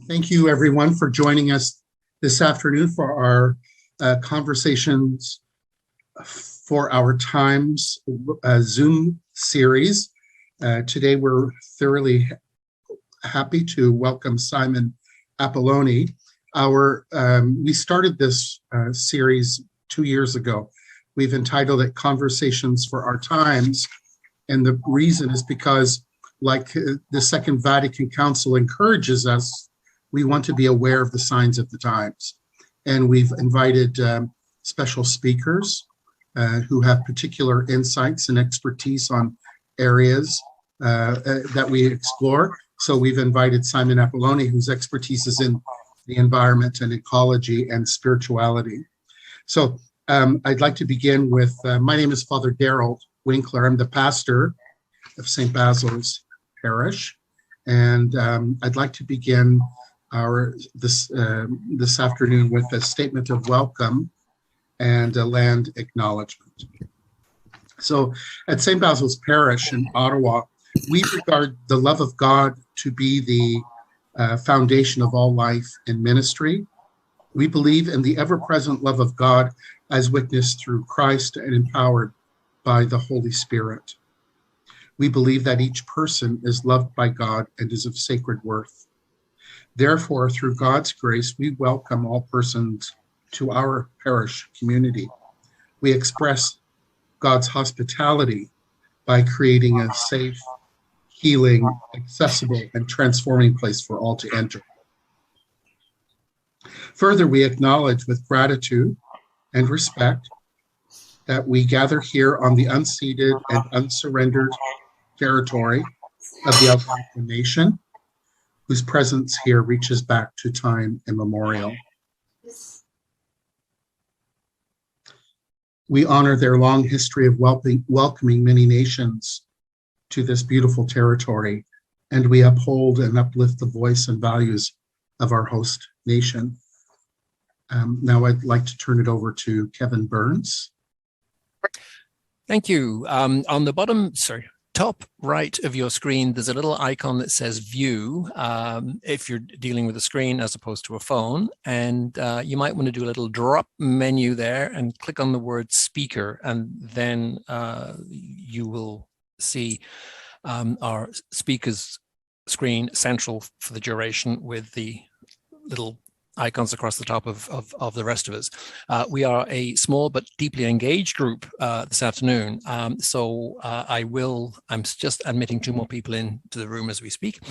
Thank you, everyone, for joining us this afternoon for our Conversations for Our Times Zoom series. Today, we're thoroughly happy to welcome Simon Appolloni. We started this series 2 years ago. We've entitled it Conversations for Our Times, and the reason is because, like the Second Vatican Council encourages us, we want to be aware of the signs of the times. And we've invited special speakers who have particular insights and expertise on areas that we explore. So we've invited Simon Appolloni, whose expertise is in the environment and ecology and spirituality. So I'd like to begin with, my name is Father Daryl Winkler. I'm the pastor of St. Basil's Parish. And I'd like to begin this afternoon with a statement of welcome and a land acknowledgement. So at St. Basil's Parish in Ottawa, we regard the love of God to be the foundation of all life and ministry. We believe in the ever-present love of God as witnessed through Christ and empowered by the Holy Spirit. We believe that each person is loved by God and is of sacred worth. Therefore, through God's grace, we welcome all persons to our parish community. We express God's hospitality by creating a safe, healing, accessible, and transforming place for all to enter. Further, we acknowledge with gratitude and respect that we gather here on the unceded and unsurrendered territory of the Algonquin Nation, whose presence here reaches back to time immemorial. We honor their long history of welcoming many nations to this beautiful territory, and we uphold and uplift the voice and values of our host nation. Now I'd like to turn it over to Kevin Burns. Thank you. On the bottom, top right of your screen, there's a little icon that says view if you're dealing with a screen as opposed to a phone. And you might want to do a little drop menu there and click on the word speaker, and then you will see our speakers screen central for the duration with the little icons across the top of the rest of us. We are a small but deeply engaged group this afternoon. I'm just admitting 2 more people into the room as we speak.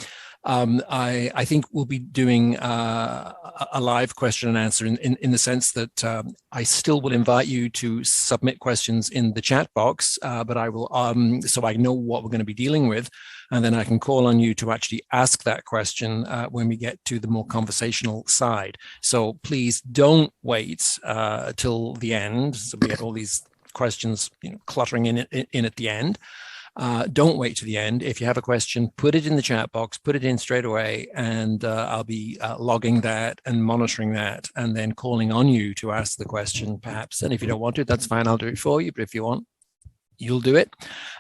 I think we'll be doing a live question and answer in the sense that I still will invite you to submit questions in the chat box, but I will, so I know what we're going to be dealing with, and then I can call on you to actually ask that question when we get to the more conversational side. So please don't wait till the end. So we get all these questions, cluttering in at the end. Don't wait to the end. If you have a question, put it in the chat box, put it in straight away, and I'll be logging that and monitoring that, and then calling on you to ask the question perhaps. And if you don't want to, that's fine, I'll do it for you. But if you want, you'll do it.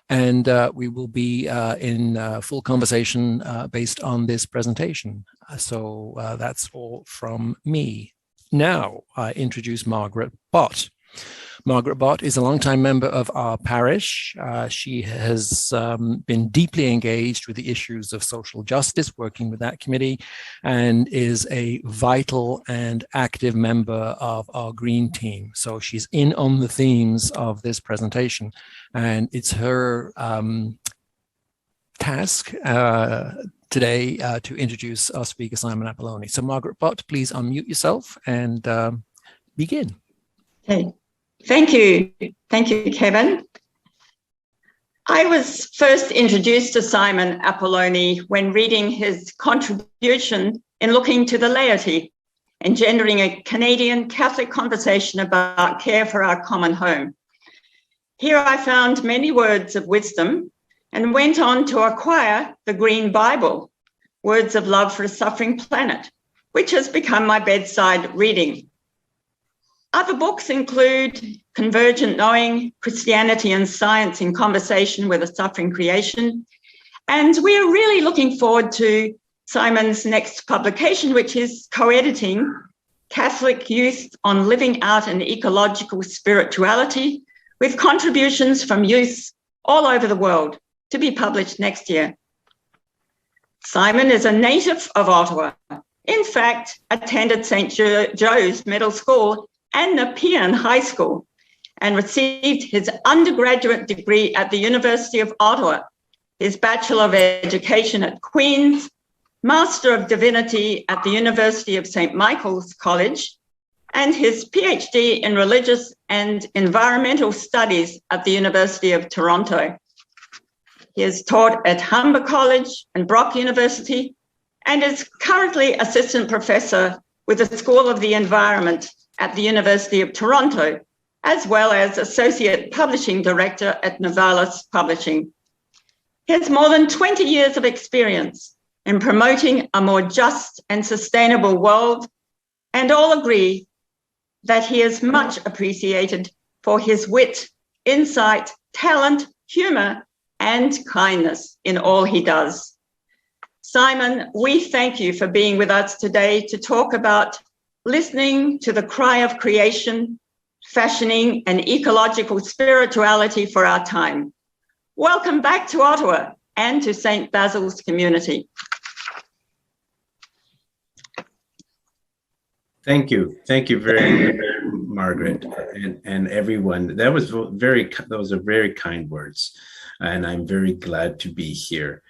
And we will be in full conversation based on this presentation. So that's all from me. Now I introduce Margaret Bott. Margaret Bott is a longtime member of our parish. She has been deeply engaged with the issues of social justice, working with that committee, and is a vital and active member of our green team. So she's in on the themes of this presentation, and it's her task today to introduce our speaker, Simon Appolloni. So Margaret Bott, please unmute yourself and begin. Okay. Thank you. Thank you, Kevin. I was first introduced to Simon Appolloni when reading his contribution in Looking to the Laity, engendering a Canadian Catholic conversation about care for our common home. Here I found many words of wisdom and went on to acquire the Green Bible, Words of Love for a Suffering Planet, which has become my bedside reading. Other books include Convergent Knowing, Christianity and Science in Conversation with a Suffering Creation. And we're really looking forward to Simon's next publication, which is co-editing, Catholic Youth on Living Out an Ecological Spirituality, with contributions from youth all over the world, to be published next year. Simon is a native of Ottawa. In fact, attended St. Joe's Middle School and Nepean High School, and received his undergraduate degree at the University of Ottawa, his Bachelor of Education at Queen's, Master of Divinity at the University of St. Michael's College, and his PhD in Religious and Environmental Studies at the University of Toronto. He has taught at Humber College and Brock University, and is currently Assistant Professor with the School of the Environment at the University of Toronto, as well as Associate Publishing Director at Novalis Publishing. He has more than 20 years of experience in promoting a more just and sustainable world, and all agree that he is much appreciated for his wit, insight, talent, humor, and kindness in all he does. Simon, we thank you for being with us today to talk about listening to the cry of creation, fashioning an ecological spirituality for our time. Welcome back to Ottawa and to St. Basil's community. Thank you. Thank you very much, Margaret, and everyone. Those are very kind words, and I'm very glad to be here.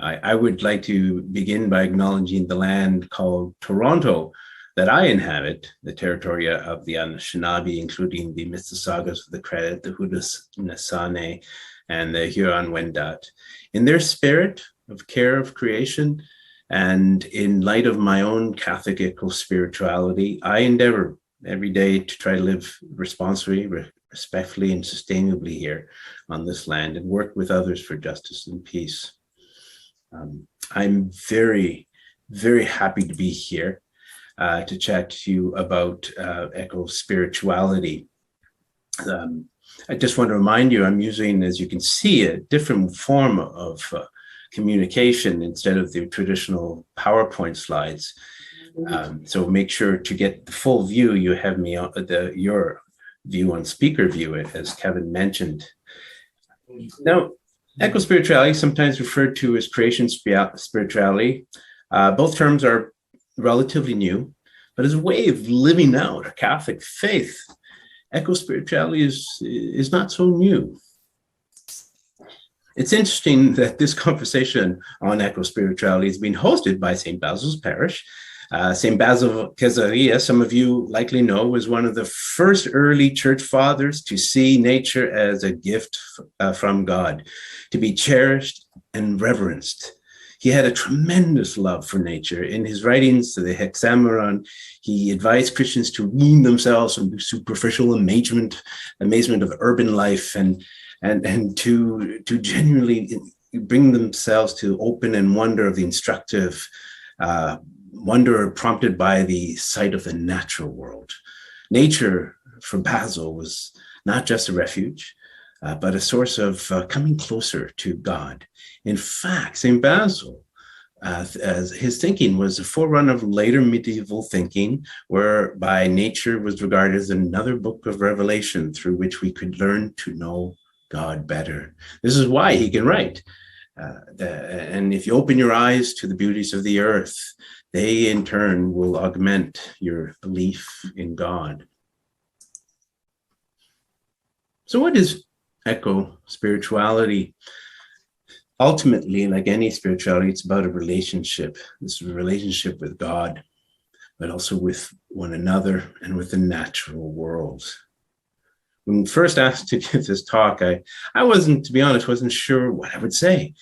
I would like to begin by acknowledging the land called Toronto that I inhabit, the territory of the Anishinaabe, including the Mississaugas of the Credit, the Haudenosaunee, and the Huron-Wendat. In their spirit of care of creation, and in light of my own Catholic eco-spirituality, I endeavor every day to try to live responsibly, respectfully, and sustainably here on this land, and work with others for justice and peace. I'm very, very happy to be here to chat to you about eco-spirituality. I just want to remind you, I'm using, as you can see, a different form of communication instead of the traditional PowerPoint slides. So make sure to get the full view. You have me on your view on speaker view, as Kevin mentioned. Now, eco-spirituality, sometimes referred to as creation spirituality, both terms are relatively new, but as a way of living out a Catholic faith, eco-spirituality is not so new. It's interesting that this conversation on eco-spirituality is being hosted by St. Basil's Parish. St. Basil Caesarea, some of you likely know, was one of the first early church fathers to see nature as a gift from God, to be cherished and reverenced. He had a tremendous love for nature. In his writings to the Hexameron, he advised Christians to wean themselves from superficial amazement of urban life and to genuinely bring themselves to open and wonder of the instructive, wonder prompted by the sight of the natural world. Nature for Basil was not just a refuge, but a source of coming closer to God. In fact, St. Basil, as his thinking was a forerunner of later medieval thinking, whereby nature was regarded as another book of revelation through which we could learn to know God better. This is why he can write. And if you open your eyes to the beauties of the earth, they in turn will augment your belief in God. So what is eco-spirituality? Ultimately, like any spirituality, it's about a relationship. It's a relationship with God, but also with one another and with the natural world. When first asked to give this talk, I wasn't, to be honest, wasn't sure what I would say.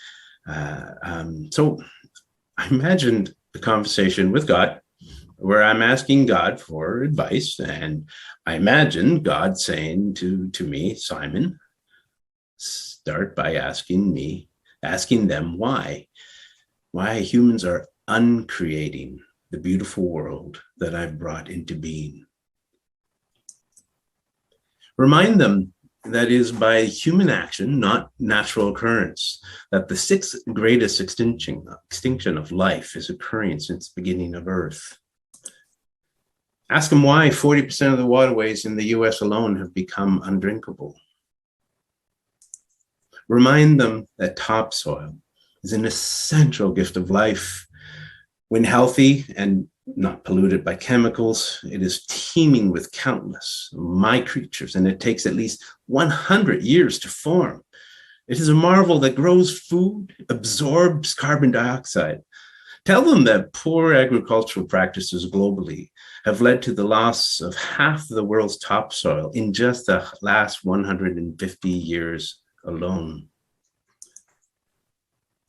So I imagined a conversation with God where I'm asking God for advice, and I imagined God saying to me, Simon, start by asking them why humans are uncreating the beautiful world that I've brought into being. Remind them that is by human action, not natural occurrence, that the sixth greatest extinction of life is occurring since the beginning of Earth. Ask them why 40% of the waterways in the US alone have become undrinkable. Remind them that topsoil is an essential gift of life. When healthy and not polluted by chemicals, it is teeming with countless creatures, and it takes at least 100 years to form. It is a marvel that grows food, absorbs carbon dioxide. Tell them that poor agricultural practices globally have led to the loss of half the world's topsoil in just the last 150 years alone.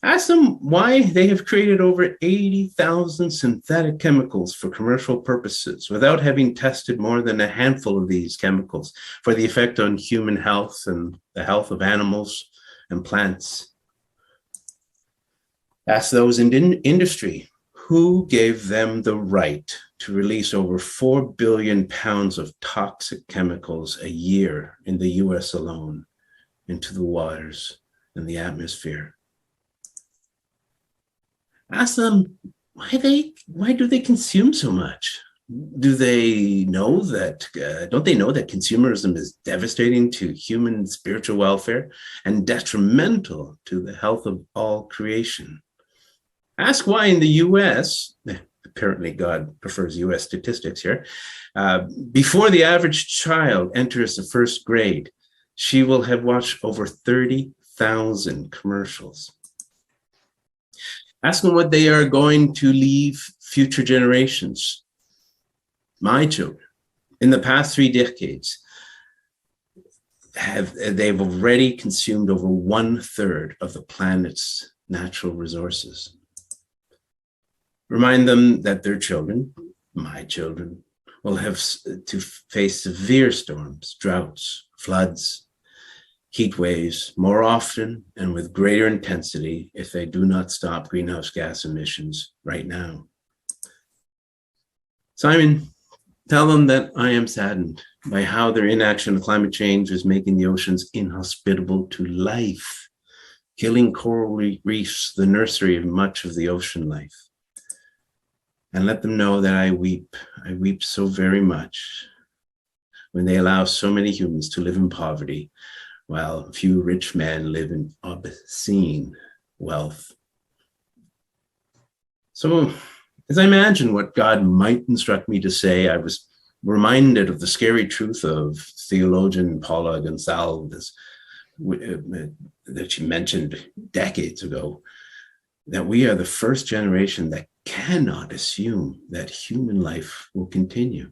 Ask them why they have created over 80,000 synthetic chemicals for commercial purposes without having tested more than a handful of these chemicals for the effect on human health and the health of animals and plants. Ask those in industry who gave them the right to release over 4 billion pounds of toxic chemicals a year in the US alone into the waters and the atmosphere. Ask them why do they consume so much? Do they know that, don't they know that consumerism is devastating to human spiritual welfare and detrimental to the health of all creation? Ask why in the US, apparently God prefers US statistics here, before the average child enters the first grade, she will have watched over 30,000 commercials. Ask them what they are going to leave future generations. My children, in the past 3 decades, they've already consumed over 1/3 of the planet's natural resources. Remind them that their children, my children, will have to face severe storms, droughts, floods, heat waves more often and with greater intensity if they do not stop greenhouse gas emissions right now. Simon, tell them that I am saddened by how their inaction of climate change is making the oceans inhospitable to life, killing coral reefs, the nursery of much of the ocean life. And let them know that I weep so very much when they allow so many humans to live in poverty while a few rich men live in obscene wealth. So as I imagine what God might instruct me to say, I was reminded of the scary truth of theologian Paula Gonsalves that she mentioned decades ago, that we are the first generation that cannot assume that human life will continue.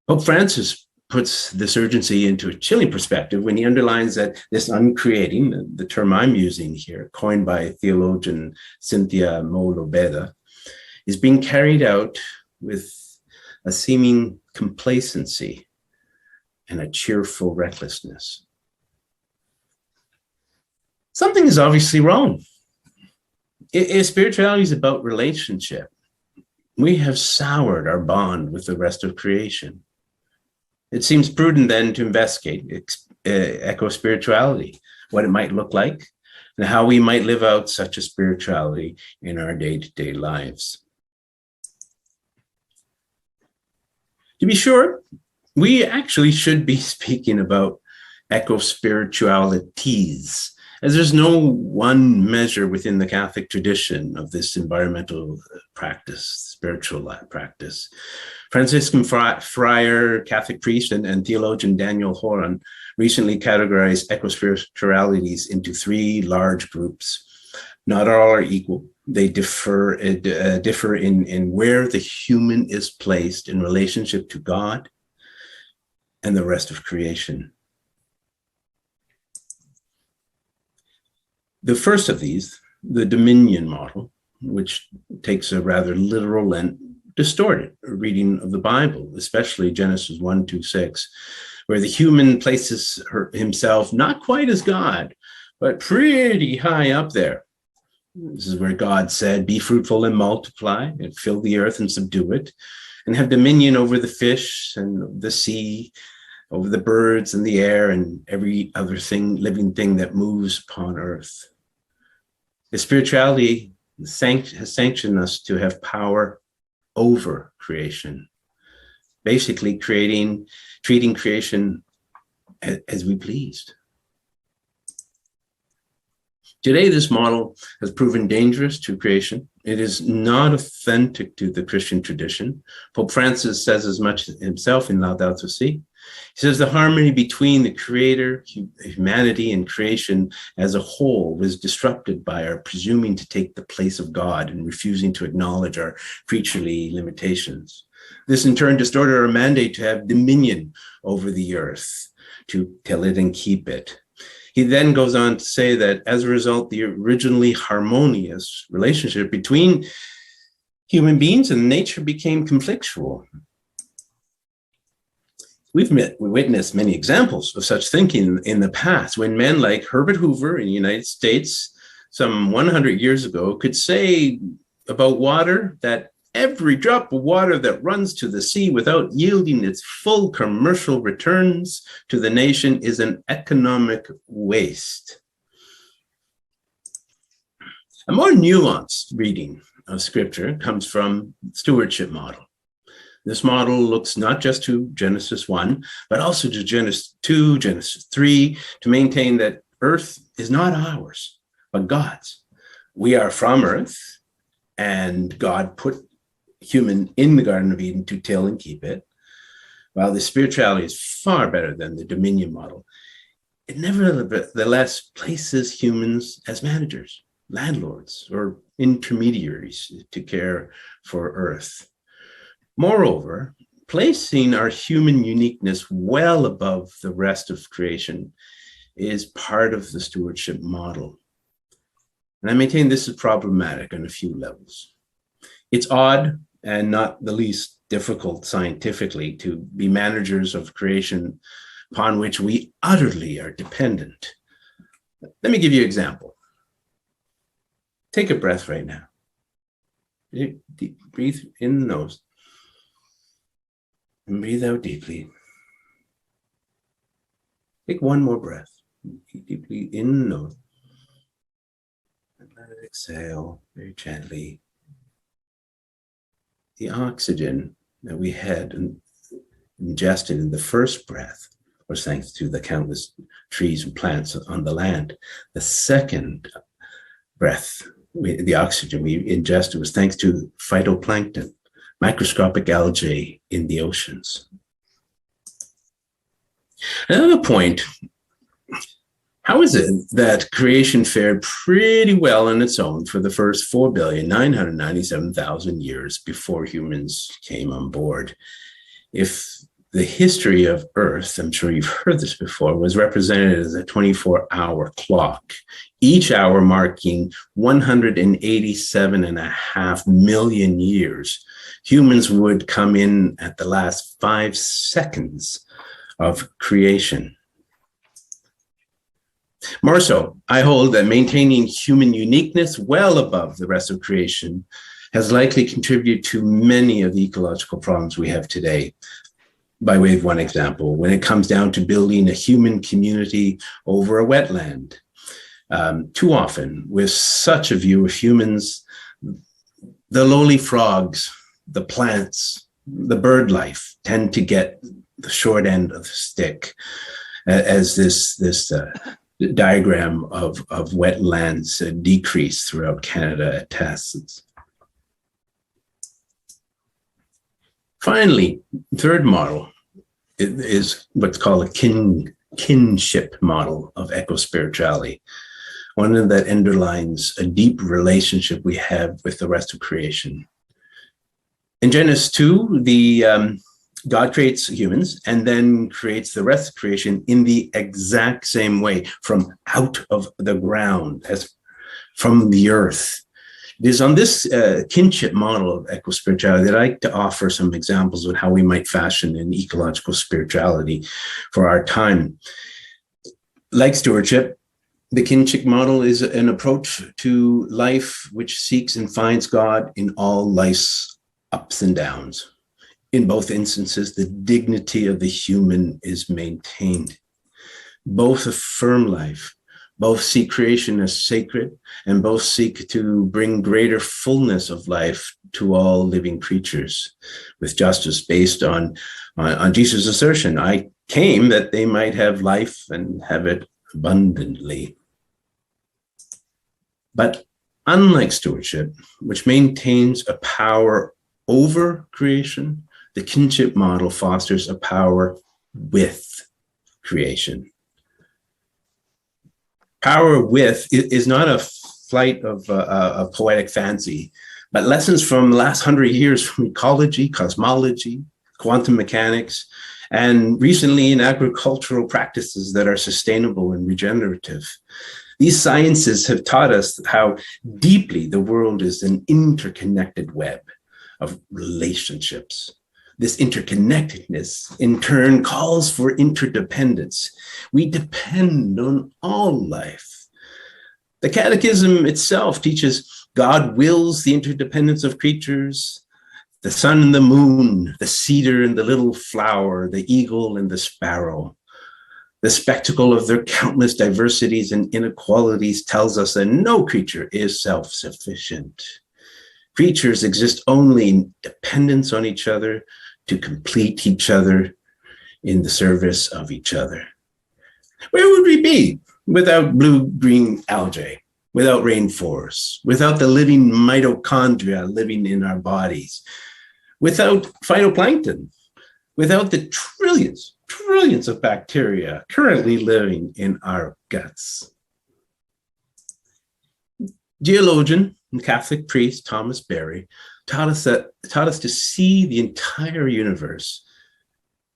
Pope Francis puts this urgency into a chilling perspective when he underlines that this uncreating, the term I'm using here, coined by theologian Cynthia Mo-Lobeda, is being carried out with a seeming complacency and a cheerful recklessness. Something is obviously wrong. If spirituality is about relationship, we have soured our bond with the rest of creation. It seems prudent then to investigate eco-spirituality, what it might look like, and how we might live out such a spirituality in our day-to-day lives. To be sure, we actually should be speaking about eco-spiritualities, as there's no one measure within the Catholic tradition of this environmental practice, spiritual practice. Franciscan friar, Catholic priest, and theologian Daniel Horan recently categorized eco-spiritualities into 3 large groups. Not all are equal. They differ in where the human is placed in relationship to God and the rest of creation. The first of these, the dominion model, which takes a rather literal and distorted reading of the Bible, especially Genesis 1-6, where the human places himself not quite as God, but pretty high up there. This is where God said, "Be fruitful and multiply, and fill the earth and subdue it, and have dominion over the fish and the sea, over the birds and the air and every other thing, living thing that moves upon earth. His spirituality has sanctioned us to have power over creation, basically treating creation as we pleased. Today, this model has proven dangerous to creation. It is not authentic to the Christian tradition. Pope Francis says as much himself in Laudato Si'. He says the harmony between the creator, humanity, and creation as a whole was disrupted by our presuming to take the place of God and refusing to acknowledge our creaturely limitations. This in turn distorted our mandate to have dominion over the earth, to till it and keep it. He then goes on to say that as a result, the originally harmonious relationship between human beings and nature became conflictual. We've witnessed many examples of such thinking in the past, when men like Herbert Hoover in the United States some 100 years ago could say about water that every drop of water that runs to the sea without yielding its full commercial returns to the nation is an economic waste. A more nuanced reading of scripture comes from Stewardship Model. This model looks not just to Genesis 1, but also to Genesis 2, Genesis 3, to maintain that earth is not ours, but God's. We are from earth, and God put human in the Garden of Eden to till and keep it. While the spirituality is far better than the dominion model, it nevertheless places humans as managers, landlords, or intermediaries to care for earth. Moreover, placing our human uniqueness well above the rest of creation is part of the stewardship model. And I maintain this is problematic on a few levels. It's odd and not the least difficult scientifically to be managers of creation upon which we utterly are dependent. Let me give you an example. Take a breath right now. Breathe in the nose and breathe out deeply. Take one more breath. Deeply in the nose. And let it exhale very gently. The oxygen that we had ingested in the first breath was thanks to the countless trees and plants on the land. The second breath, the oxygen we ingested was thanks to phytoplankton, microscopic algae in the oceans. Another point, how is it that creation fared pretty well on its own for the first 4,997,000 years before humans came on board? If the history of Earth, I'm sure you've heard this before, was represented as a 24-hour clock, each hour marking 187.5 million years, humans would come in at the last 5 seconds of creation. More so, I hold that maintaining human uniqueness well above the rest of creation has likely contributed to many of the ecological problems we have today. By way of one example, when it comes down to building a human community over a wetland, too often with such a view of humans, the lowly frogs, the plants, the bird life tend to get the short end of the stick, as this diagram of wetlands decrease throughout Canada attests. Finally, third model is what's called a kinship model of eco-spirituality, one that underlines a deep relationship we have with the rest of creation. In Genesis 2, God creates humans and then creates the rest of creation in the exact same way, from out of the ground, as from the earth. It is on this kinship model of eco-spirituality that I like to offer some examples of how we might fashion an ecological spirituality for our time. Like stewardship, the kinship model is an approach to life which seeks and finds God in all life's ups and downs. In both instances, the dignity of the human is maintained. Both affirm life, both see creation as sacred, and both seek to bring greater fullness of life to all living creatures, with justice based on Jesus' assertion, I came that they might have life and have it abundantly. But unlike stewardship, which maintains a power over creation, the kinship model fosters a power with creation. Power with is not a flight of a poetic fancy, but lessons from the last 100 years from ecology, cosmology, quantum mechanics, and recently in agricultural practices that are sustainable and regenerative. These sciences have taught us how deeply the world is an interconnected web of relationships. This interconnectedness, in turn, calls for interdependence. We depend on all life. The Catechism itself teaches God wills the interdependence of creatures, the sun and the moon, the cedar and the little flower, the eagle and the sparrow. The spectacle of their countless diversities and inequalities tells us that no creature is self-sufficient. Creatures exist only in dependence on each other to complete each other in the service of each other. Where would we be without blue-green algae, without rainforests, without the living mitochondria living in our bodies, without phytoplankton, without the trillions of bacteria currently living in our guts? Geologian and Catholic priest Thomas Berry taught us to see the entire universe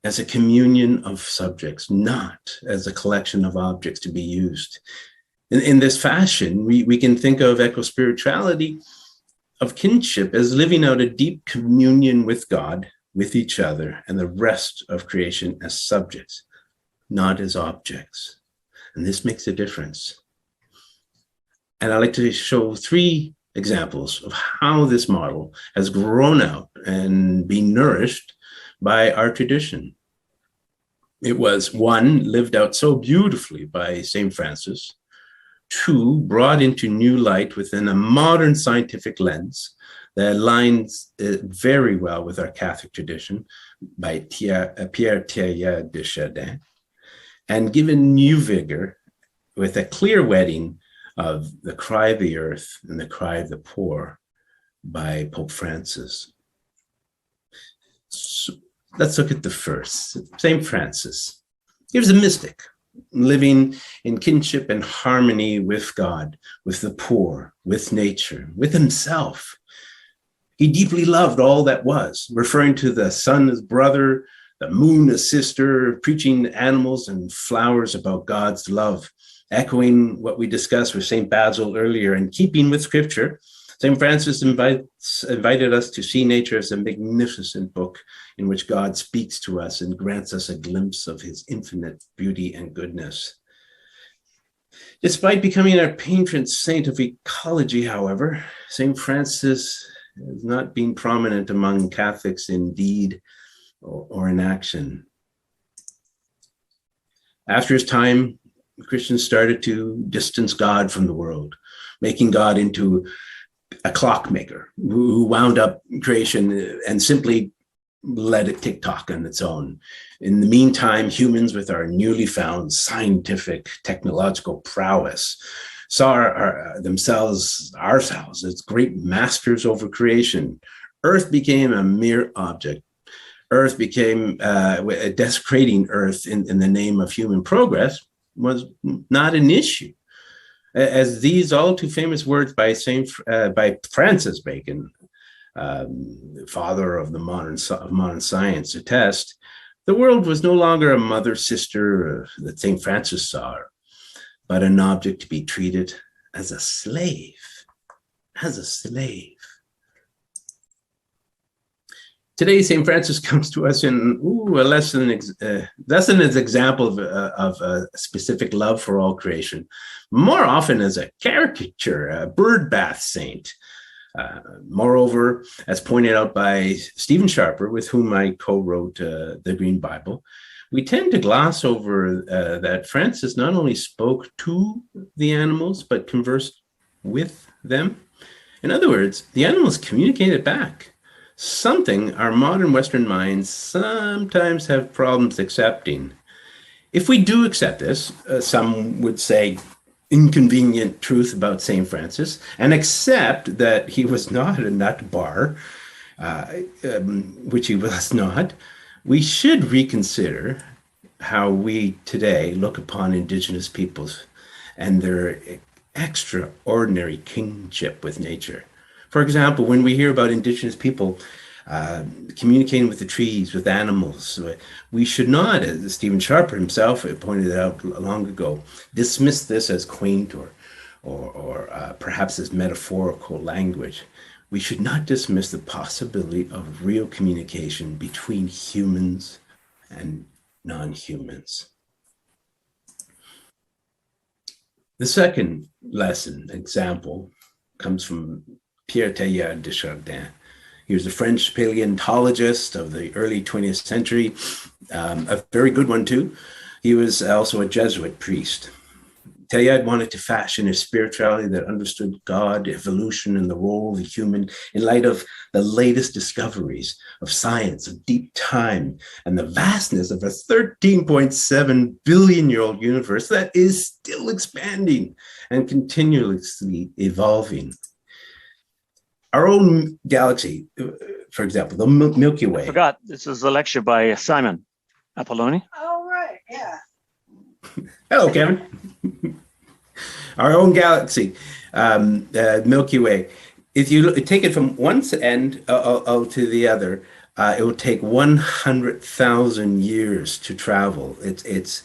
as a communion of subjects, not as a collection of objects to be used. In this fashion, we can think of eco-spirituality, of kinship, as living out a deep communion with God, with each other, and the rest of creation as subjects, not as objects. And this makes a difference. And I'd like to show 3 examples of how this model has grown out and been nourished by our tradition. It was 1, lived out so beautifully by St. Francis, 2, brought into new light within a modern scientific lens that aligns very well with our Catholic tradition by Taya De Chardin, and given new vigor with a clear wedding of The Cry of the Earth and The Cry of the Poor by Pope Francis. So let's look at the first. St. Francis. He was a mystic, living in kinship and harmony with God, with the poor, with nature, with himself. He deeply loved all that was, referring to the sun as brother, the moon as sister, preaching animals and flowers about God's love. Echoing what we discussed with St. Basil earlier, and keeping with scripture, St. Francis invited us to see nature as a magnificent book in which God speaks to us and grants us a glimpse of his infinite beauty and goodness. Despite becoming our patron saint of ecology, however, St. Francis has not been prominent among Catholics in deed or in action. After his time, Christians started to distance God from the world, making God into a clockmaker who wound up creation and simply let it tick-tock on its own. In the meantime, humans with our newly found scientific, technological prowess saw ourselves as great masters over creation. Earth became a mere object. Earth became desecrating Earth in the name of human progress was not an issue. As these all too famous words by Francis Bacon, father of the modern science, attest, the world was no longer a mother sister that St. Francis saw her, but an object to be treated as a slave, Today, St. Francis comes to us in a lesson as example of a specific love for all creation, more often as a caricature, a birdbath saint, Moreover, as pointed out by Stephen Sharper, with whom I co-wrote the Green Bible, we tend to gloss over that Francis not only spoke to the animals, but conversed with them. In other words, the animals communicated back, something our modern Western minds sometimes have problems accepting. If we do accept this, some would say inconvenient truth about St. Francis, and accept that he was not a nut bar, which he was not, we should reconsider how we today look upon Indigenous peoples and their extraordinary kinship with nature. For example, when we hear about Indigenous people communicating with the trees, with animals, we should not, as Stephen Sharper himself pointed out long ago, dismiss this as quaint or perhaps as metaphorical language. We should not dismiss the possibility of real communication between humans and non-humans. The second lesson, example, comes from Pierre Taya De Chardin. He was a French paleontologist of the early 20th century, a very good one too. He was also a Jesuit priest. Teilhard wanted to fashion a spirituality that understood God, evolution, and the role of the human in light of the latest discoveries of science, of deep time, and the vastness of a 13.7 billion-year-old universe that is still expanding and continuously evolving. Our own galaxy, for example, the Milky Way. I forgot, this is a lecture by Simon Appolloni. Oh, right, yeah. Hello, Kevin. Our own galaxy, Milky Way. If you take it from one end to the other, it will take 100,000 years to travel. It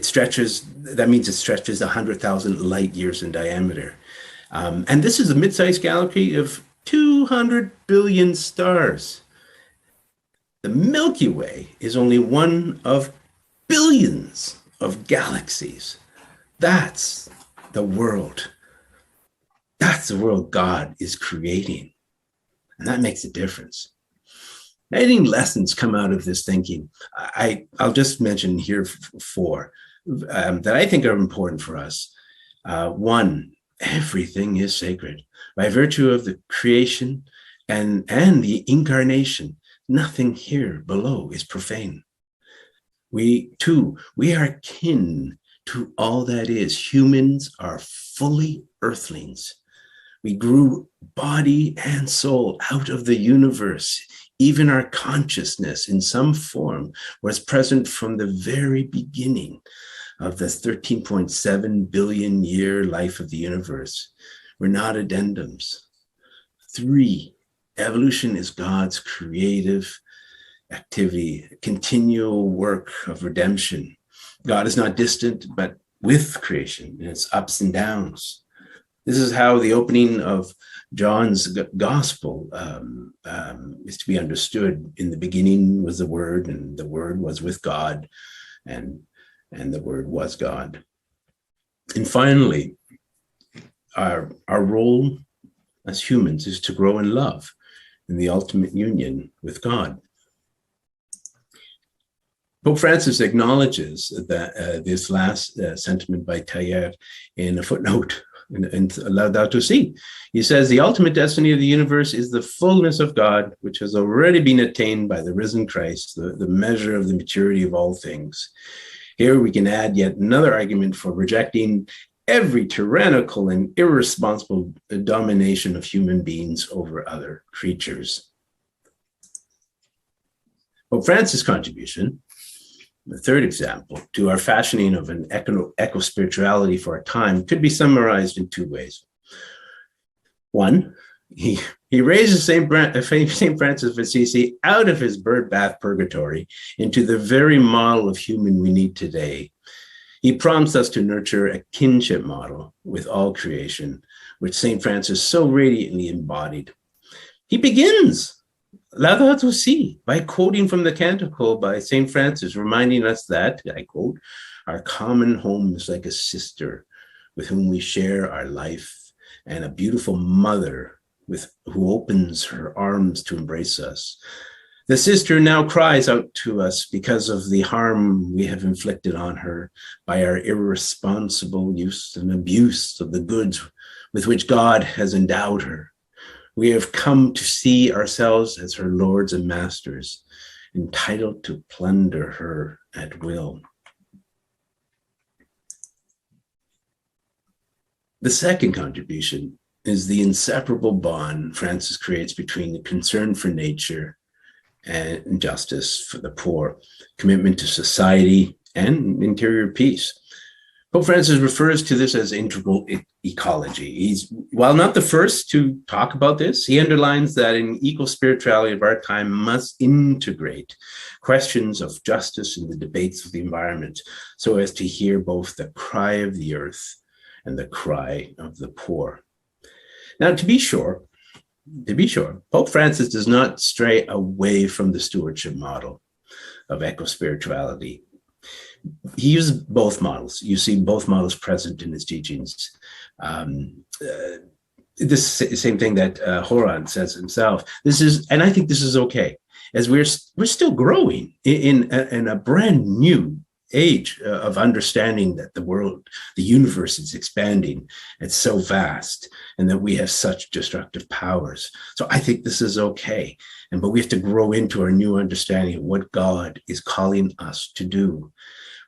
stretches. That means it stretches 100,000 light years in diameter. And this is a mid-sized galaxy of 200 billion stars. The Milky Way is only one of billions of galaxies. That's the world. That's the world God is creating. And that makes a difference. Any lessons come out of this thinking? I'll just mention here four that I think are important for us. One, everything is sacred. By virtue of the creation and the incarnation, nothing here below is profane. Two, we are kin to all that is. Humans are fully earthlings. We grew body and soul out of the universe. Even our consciousness in some form was present from the very beginning of the 13.7 billion year life of the universe. We're not addendums. Three, evolution is God's creative activity, continual work of redemption. God is not distant, but with creation in its ups and downs. This is how the opening of John's gospel is to be understood. In the beginning was the Word, and the Word was with God, and the Word was God. And finally, our role as humans is to grow in love in the ultimate union with God. Pope Francis acknowledges that this last sentiment by Teilhard in a footnote in Laudato Si. He says, the ultimate destiny of the universe is the fullness of God, which has already been attained by the risen Christ, the measure of the maturity of all things. Here we can add yet another argument for rejecting every tyrannical and irresponsible domination of human beings over other creatures. Pope Francis' contribution, the third example, to our fashioning of an eco-spirituality for our time could be summarized in two ways. One, he raises St. Francis of Assisi out of his bird bath purgatory into the very model of human we need today. He prompts us to nurture a kinship model with all creation, which St. Francis so radiantly embodied. He begins Laudato Si by quoting from the Canticle by St. Francis, reminding us that, I quote, our common home is like a sister with whom we share our life and a beautiful mother who opens her arms to embrace us. The sister now cries out to us because of the harm we have inflicted on her by our irresponsible use and abuse of the goods with which God has endowed her. We have come to see ourselves as her lords and masters, entitled to plunder her at will. The second contribution is the inseparable bond Francis creates between the concern for nature and justice for the poor, commitment to society, and interior peace. Pope Francis refers to this as integral ecology. He's, while not the first to talk about this, he underlines that an eco-spirituality of our time must integrate questions of justice in the debates of the environment so as to hear both the cry of the earth and the cry of the poor. Now, to be sure, Pope Francis does not stray away from the stewardship model of eco-spirituality. He uses both models. You see both models present in his teachings. This same thing that Horan says himself. This is, and I think this is okay, as we're still growing in a brand new age of understanding that the world, the universe is expanding. It's so vast, and that we have such destructive powers. So I think this is okay. But we have to grow into our new understanding of what God is calling us to do.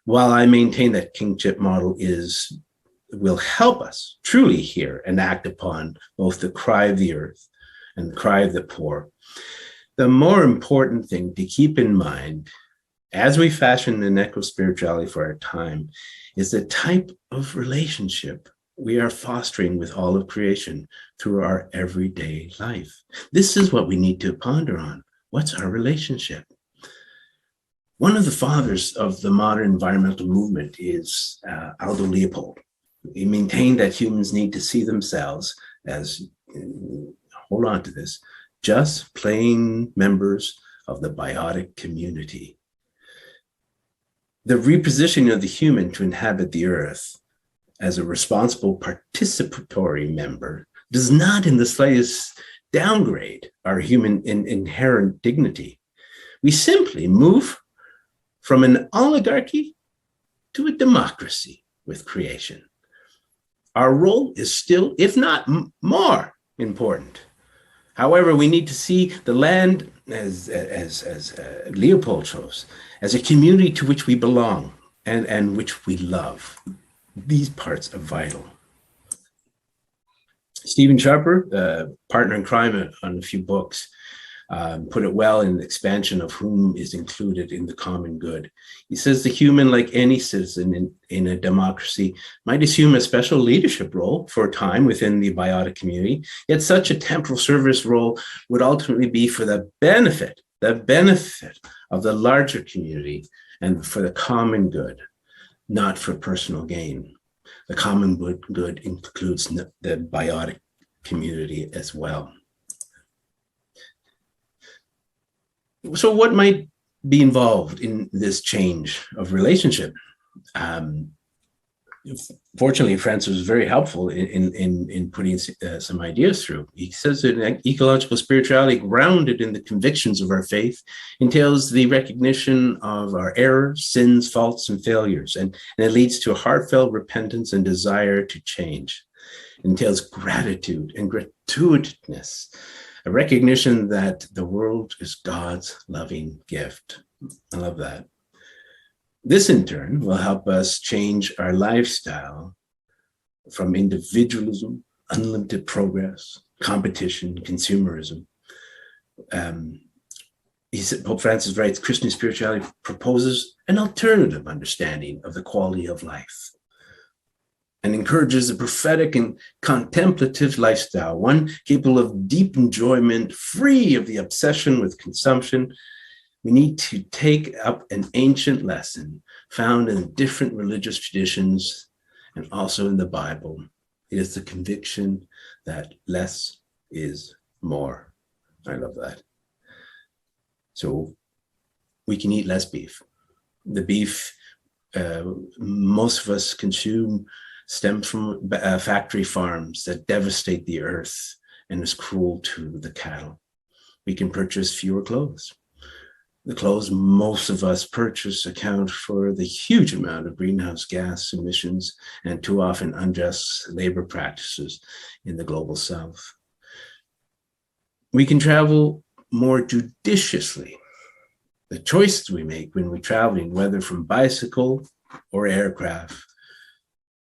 While I maintain that kingship model will help us truly hear and act upon both the cry of the earth and the cry of the poor, the more important thing to keep in mind as we fashion an eco-spirituality for our time is the type of relationship we are fostering with all of creation through our everyday life. This is what we need to ponder on. What's our relationship? One of the fathers of the modern environmental movement is Aldo Leopold. He maintained that humans need to see themselves as, hold on to this, just plain members of the biotic community. The repositioning of the human to inhabit the earth as a responsible participatory member does not in the slightest downgrade our human inherent dignity. We simply move from an oligarchy to a democracy with creation. Our role is still, if not more important. However, we need to see the land, as Leopold shows, as a community to which we belong and which we love. These parts are vital. Stephen Sharper, partner in crime on a few books, put it well in the expansion of whom is included in the common good. He says the human, like any citizen in a democracy, might assume a special leadership role for a time within the biotic community, yet such a temporal service role would ultimately be for the benefit of the larger community and for the common good, not for personal gain. The common good includes the biotic community as well. So what might be involved in this change of relationship? Fortunately, Francis was very helpful in putting some ideas through. He says that ecological spirituality grounded in the convictions of our faith entails the recognition of our errors, sins, faults, and failures, and it leads to a heartfelt repentance and desire to change. It entails gratitude and gratuitousness, a recognition that the world is God's loving gift. I love that. This, in turn, will help us change our lifestyle from individualism, unlimited progress, competition, consumerism. Pope Francis writes, Christian spirituality proposes an alternative understanding of the quality of life and encourages a prophetic and contemplative lifestyle, one capable of deep enjoyment, free of the obsession with consumption. We need to take up an ancient lesson found in different religious traditions and also in the Bible. It is the conviction that less is more. I love that. So we can eat less beef. The beef most of us consume stem from factory farms that devastate the earth and is cruel to the cattle. We can purchase fewer clothes. The clothes most of us purchase account for the huge amount of greenhouse gas emissions and too often unjust labor practices in the global south. We can travel more judiciously. The choices we make when we're traveling, whether from bicycle or aircraft,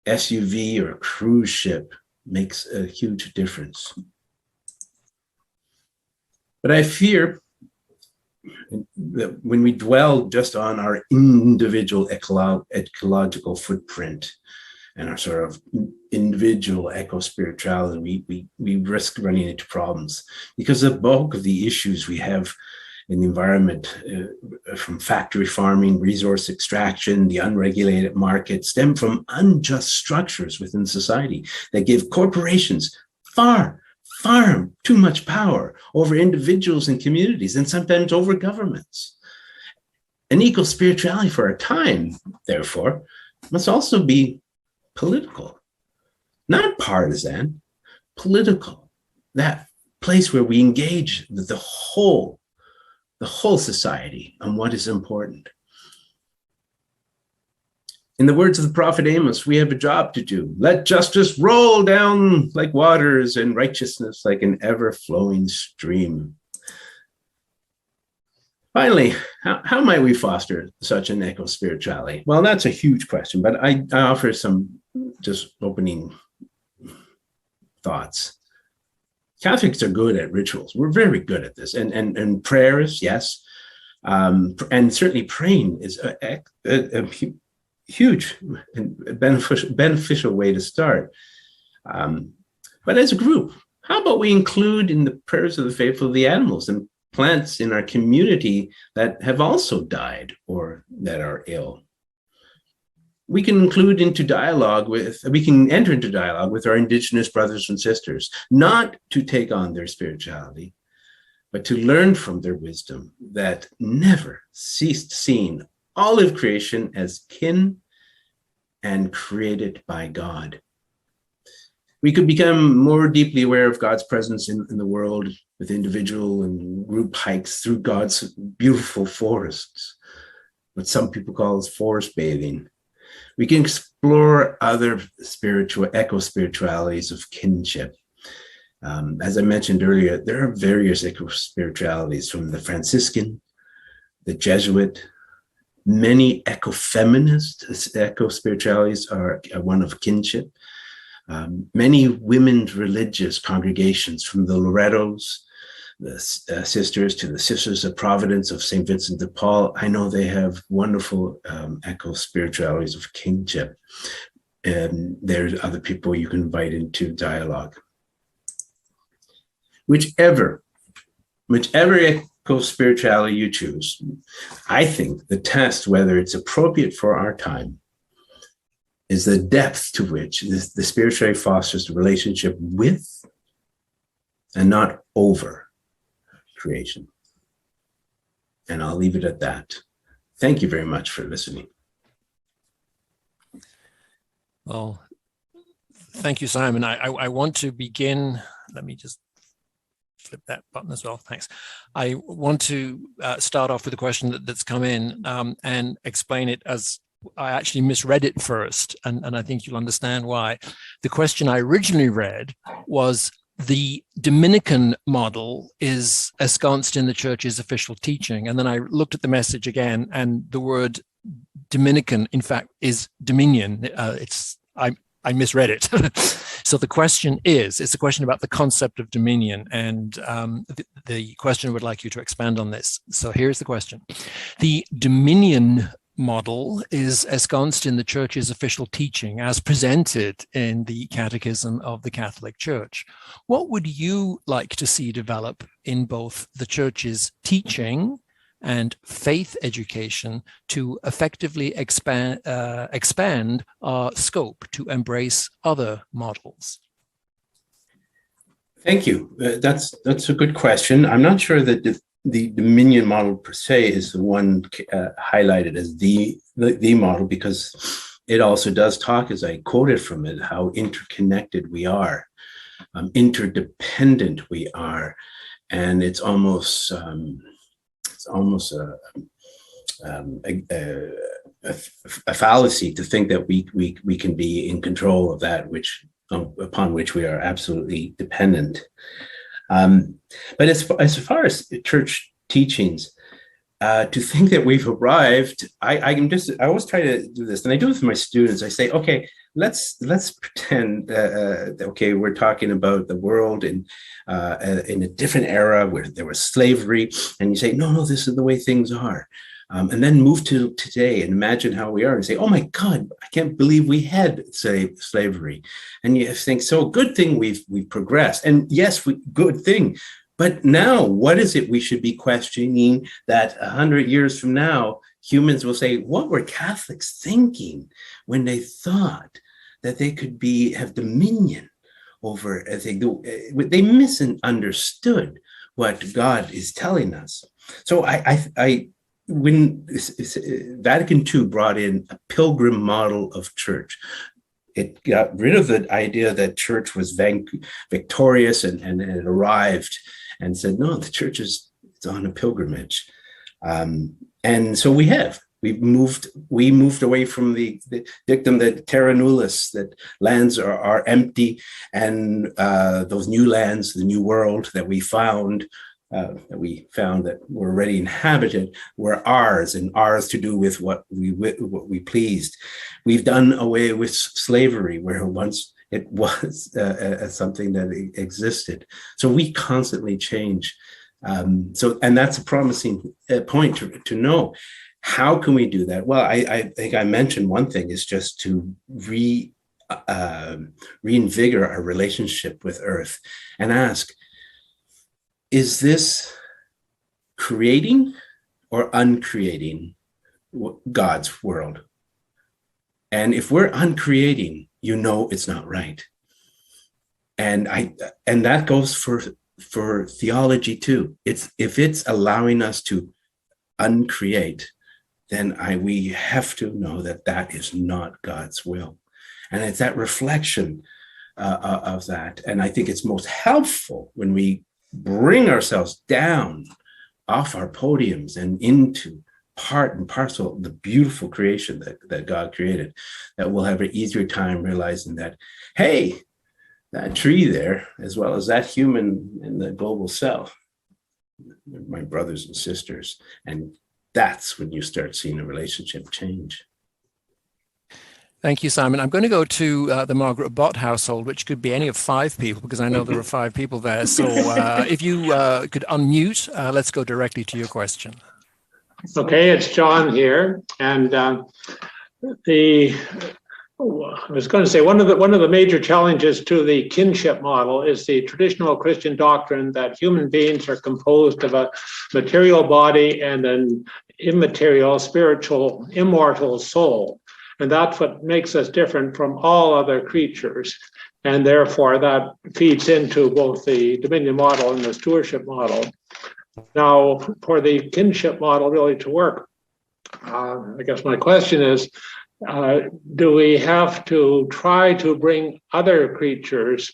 SUV or cruise ship, makes a huge difference. But I fear that when we dwell just on our individual ecological footprint and our sort of individual eco-spirituality, we risk running into problems, because the bulk of the issues we have in the environment, from factory farming, resource extraction, the unregulated market, stem from unjust structures within society that give corporations far too much power over individuals and communities, and sometimes over governments. An eco-spirituality for our time, therefore, must also be political, not partisan, political. That place where we engage the whole society on what is important. In the words of the prophet Amos, we have a job to do. Let justice roll down like waters and righteousness like an ever-flowing stream. Finally, how might we foster such an eco-spirituality? Well, that's a huge question, but I offer some just opening thoughts. Catholics are good at rituals. We're very good at this. And prayers, yes. And certainly praying is a huge and beneficial way to start. But as a group, how about we include in the prayers of the faithful the animals and plants in our community that have also died or that are ill? We can enter into dialogue with our Indigenous brothers and sisters, not to take on their spirituality, but to learn from their wisdom that never ceased seeing all of creation as kin and created by God. We could become more deeply aware of God's presence in the world with individual and group hikes through God's beautiful forests, what some people call forest bathing. We can explore other eco-spiritualities of kinship. As I mentioned earlier, there are various eco-spiritualities, from the Franciscan, the Jesuit. Many eco-feminist eco-spiritualities are one of kinship. Many women's religious congregations, from the Lorettos, the sisters, to the Sisters of Providence of St. Vincent de Paul, I know they have wonderful eco-spiritualities of kinship. And there's other people you can invite into dialogue. Whichever eco-spirituality you choose, I think the test whether it's appropriate for our time is the depth to which the spirituality fosters the relationship with and not over creation. And I'll leave it at that. Thank you very much for listening. Well, thank you, Simon. I want to begin, let me just flip that button as well, thanks. I want to start off with a question that's come in and explain it as I actually misread it first, and I think you'll understand why. The question I originally read was, the Dominican model is ensconced in the church's official teaching. And then I looked at the message again, and the word Dominican, in fact, is dominion. I misread it. So the question it's a question about the concept of dominion. And the questioner would like you to expand on this. So here's the question. The dominion model is ensconced in the church's official teaching as presented in the Catechism of the Catholic Church. What would you like to see develop in both the church's teaching and faith education to effectively expand our scope to embrace other models? Thank you. That's a good question. I'm not sure that the dominion model per se is the one highlighted as the model, because it also does talk, as I quoted from it, how interconnected we are, interdependent we are, and it's almost a fallacy to think that we can be in control of that which upon which we are absolutely dependent. But as far as church teachings, to think that we've arrived, I always try to do this, and I do it with my students. I say, okay, let's pretend, okay, we're talking about the world in a different era where there was slavery, and you say, no, this is the way things are. And then move to today and imagine how we are and say, oh my God, I can't believe we had slavery. And you think, so good thing we've progressed. And yes, good thing. But now, what is it we should be questioning that 100 years from now, humans will say, what were Catholics thinking when they thought that they could have dominion over, as they misunderstood what God is telling us. So when Vatican II brought in a pilgrim model of church, it got rid of the idea that church was victorious and it arrived, and said, no, the church is on a pilgrimage. And so we moved away from the dictum that terra nullius, that lands are empty, and those new lands, the new world that we found that were already inhabited were ours, and ours to do with what we pleased. We've done away with slavery, where once it was something that existed. So we constantly change. And that's a promising point to know. How can we do that? Well, I think I mentioned one thing is just to reinvigorate our relationship with Earth and ask, is this creating or uncreating God's world? And if we're uncreating, it's not right. And that goes for theology too. If it's allowing us to uncreate, then we have to know that is not God's will. And it's that reflection of that. And I think it's most helpful when we bring ourselves down off our podiums and into part and parcel of the beautiful creation that God created, that we'll have an easier time realizing that, hey, that tree there, as well as that human in the global self, my brothers and sisters. And that's when you start seeing a relationship change. Thank you, Simon. I'm going to go to the Margaret Bott household, which could be any of 5 people, because I know there are 5 people there. So if you could unmute, let's go directly to your question. Okay, it's John here. And I was going to say one of the major challenges to the kinship model is the traditional Christian doctrine that human beings are composed of a material body and an immaterial, spiritual, immortal soul. And that's what makes us different from all other creatures. And therefore, that feeds into both the dominion model and the stewardship model. Now, for the kinship model really to work, I guess my question is, do we have to try to bring other creatures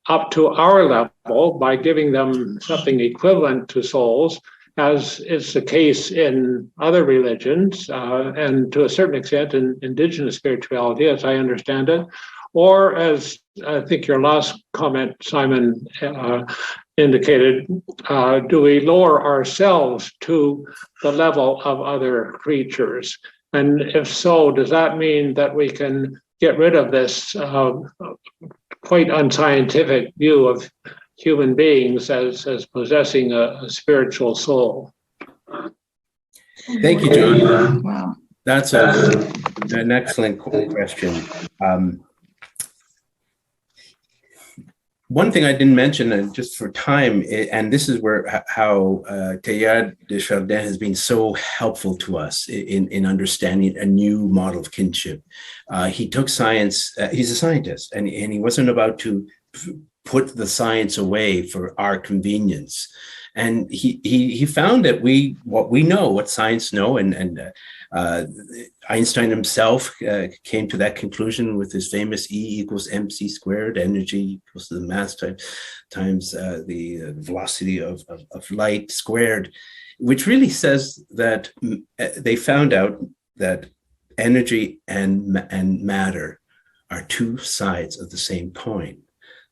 up to our level by giving them something equivalent to souls, as is the case in other religions, and to a certain extent in indigenous spirituality, as I understand it? Or, as I think your last comment, Simon, indicated, do we lower ourselves to the level of other creatures? And if so, does that mean that we can get rid of this quite unscientific view of human beings as possessing a spiritual soul? Thank you, John. Wow. That's an excellent question. One thing I didn't mention, just for time, and this is how Taya De Chardin has been so helpful to us in understanding a new model of kinship. He took science, he's a scientist, and he wasn't about to put the science away for our convenience. And he found that what science know, and Einstein himself came to that conclusion with his famous E equals mc squared, energy equals to the mass times the velocity of light squared, which really says that they found out that energy and matter are two sides of the same coin.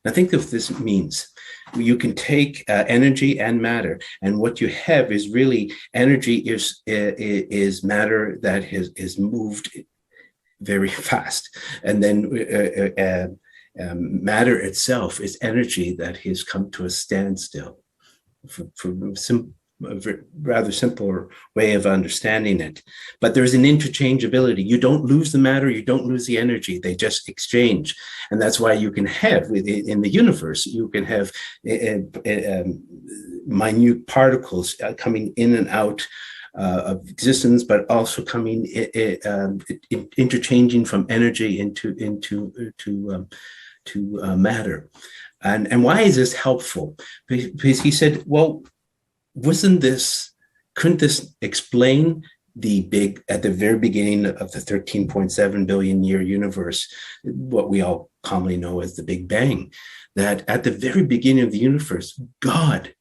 Now think of this means. You can take energy and matter, and what you have is really energy is matter that is moved very fast, and then matter itself is energy that has come to a standstill. A rather simpler way of understanding it, but there's an interchangeability. You don't lose the matter, you don't lose the energy, they just exchange. And that's why you can have in the universe, you can have minute particles coming in and out of existence, but also coming interchanging from energy into matter. And why is this helpful? Because he said, well, couldn't this explain at the very beginning of the 13.7 billion year universe, what we all commonly know as the Big Bang, that at the very beginning of the universe, God,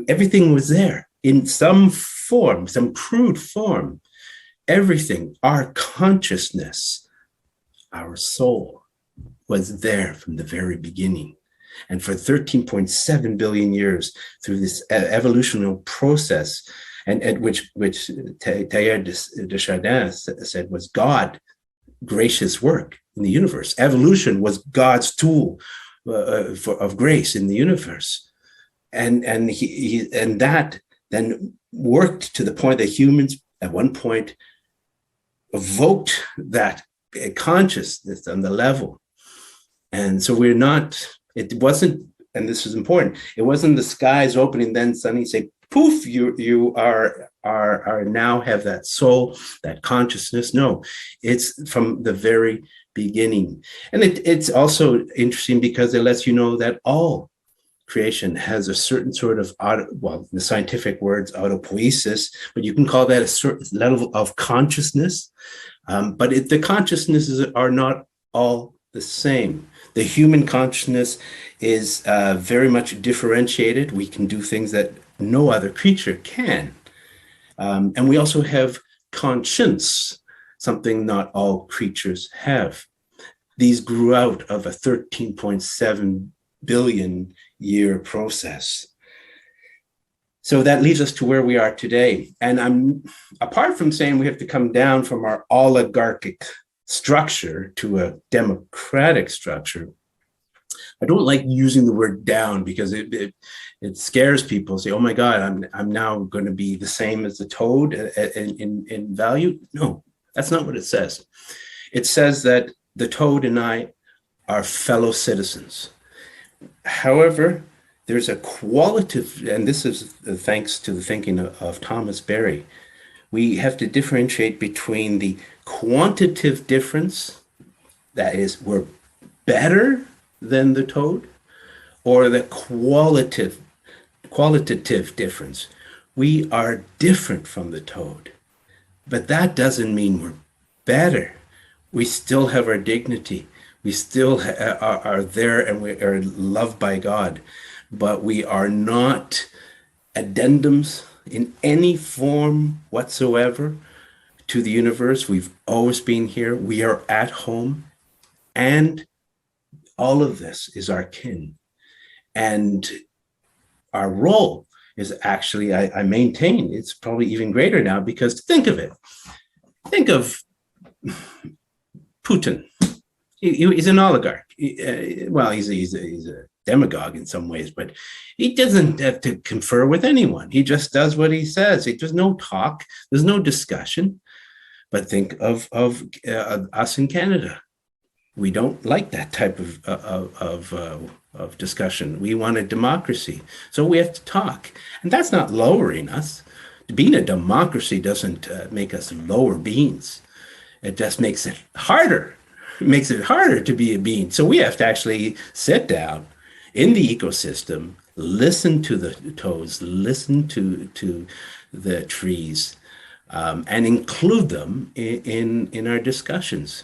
everything was there in some form, some crude form, everything, our consciousness, our soul was there from the very beginning. And for 13.7 billion years, through this evolutionary process, and which Taya De Chardin said was God's gracious work in the universe. Evolution was God's tool of grace in the universe, and that then worked to the point that humans at one point evoked that consciousness on the level, and so we're not. It wasn't, and this is important, it wasn't the skies opening, then suddenly say, poof, you are now have that soul, that consciousness. No, it's from the very beginning. And it's also interesting because it lets you know that all creation has a certain sort of, the scientific word's autopoiesis, but you can call that a certain level of consciousness. But the consciousnesses are not all the same. The human consciousness is very much differentiated. We can do things that no other creature can. And we also have conscience, something not all creatures have. These grew out of a 13.7 billion year process. So that leads us to where we are today. And apart from saying we have to come down from our oligarchic structure to a democratic structure, I don't like using the word down because it scares people. Say, oh my God, I'm now going to be the same as the toad in value. No, that's not what it says. It says that the toad and I are fellow citizens. However, there's a qualitative, and this is thanks to the thinking of Thomas Berry, we have to differentiate between the quantitative difference, that is, we're better than the toad, or the qualitative difference. We are different from the toad, but that doesn't mean we're better. We still have our dignity. We still are there, and we are loved by God, but we are not addendums in any form whatsoever to the universe. We've always been here. We are at home, and all of this is our kin. And our role is actually, I maintain, it's probably even greater now, because think of it. Think of Putin. He's an oligarch. Well, he's a demagogue in some ways, but he doesn't have to confer with anyone. He just does what he says. There's no talk. There's no discussion. But think of us in Canada. We don't like that type of discussion. We want a democracy, so we have to talk, and that's not lowering us. Being a democracy doesn't make us lower beings. It just makes it harder. It makes it harder to be a being. So we have to actually sit down in the ecosystem, listen to the toads, listen to the trees, and include them in our discussions.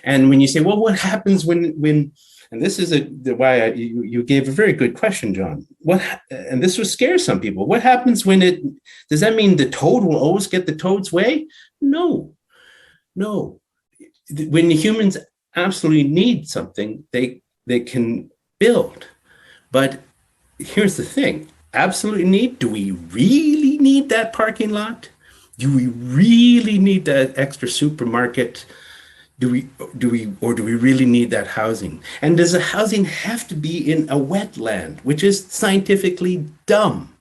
And when you say, well, what happens when and this is why you gave a very good question, John. And this will scare some people. What happens does that mean the toad will always get the toad's way? No. When the humans absolutely need something, they can build. But here's the thing, absolutely need, do we really need that parking lot? Do we really need that extra supermarket? Do we really need that housing? And does the housing have to be in a wetland, which is scientifically dumb?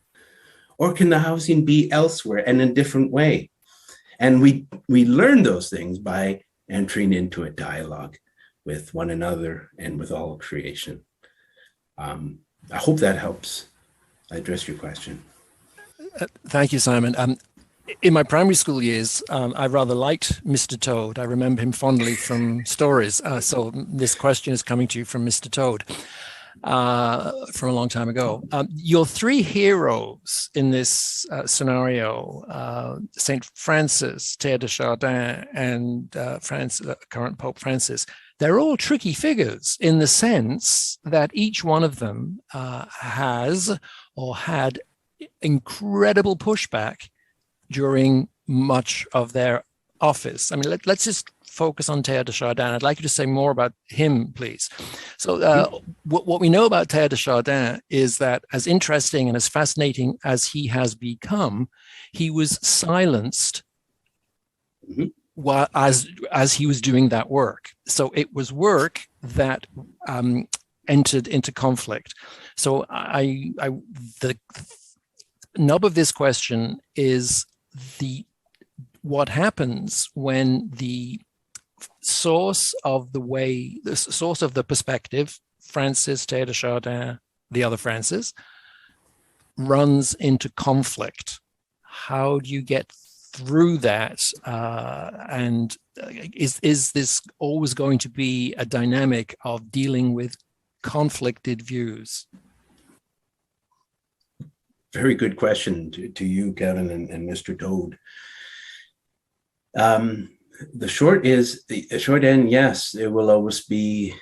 Or can the housing be elsewhere and in a different way? And we learn those things by entering into a dialogue with one another and with all of creation. I hope that helps address your question. Thank you, Simon. In my primary school years, I rather liked Mr. Toad. I remember him fondly from stories. So this question is coming to you from Mr. Toad from a long time ago. Your three heroes in this scenario, St. Francis, Taya De Chardin, and current Pope Francis, they're all tricky figures in the sense that each one of them has or had incredible pushback during much of their office. I mean, let's just focus on Taya De Chardin. I'd like you to say more about him, please. So what we know about Taya De Chardin is that as interesting and as fascinating as he has become, he was silenced while, as he was doing that work. So it was work that entered into conflict. So the nub of this question is what happens when the source of the perspective, Francis, Taya De Chardin, the other Francis, runs into conflict. How do you get through that? And is this always going to be a dynamic of dealing with conflicted views? Very good question to you, Kevin, and Mr. Toad. The short end, yes, it will always be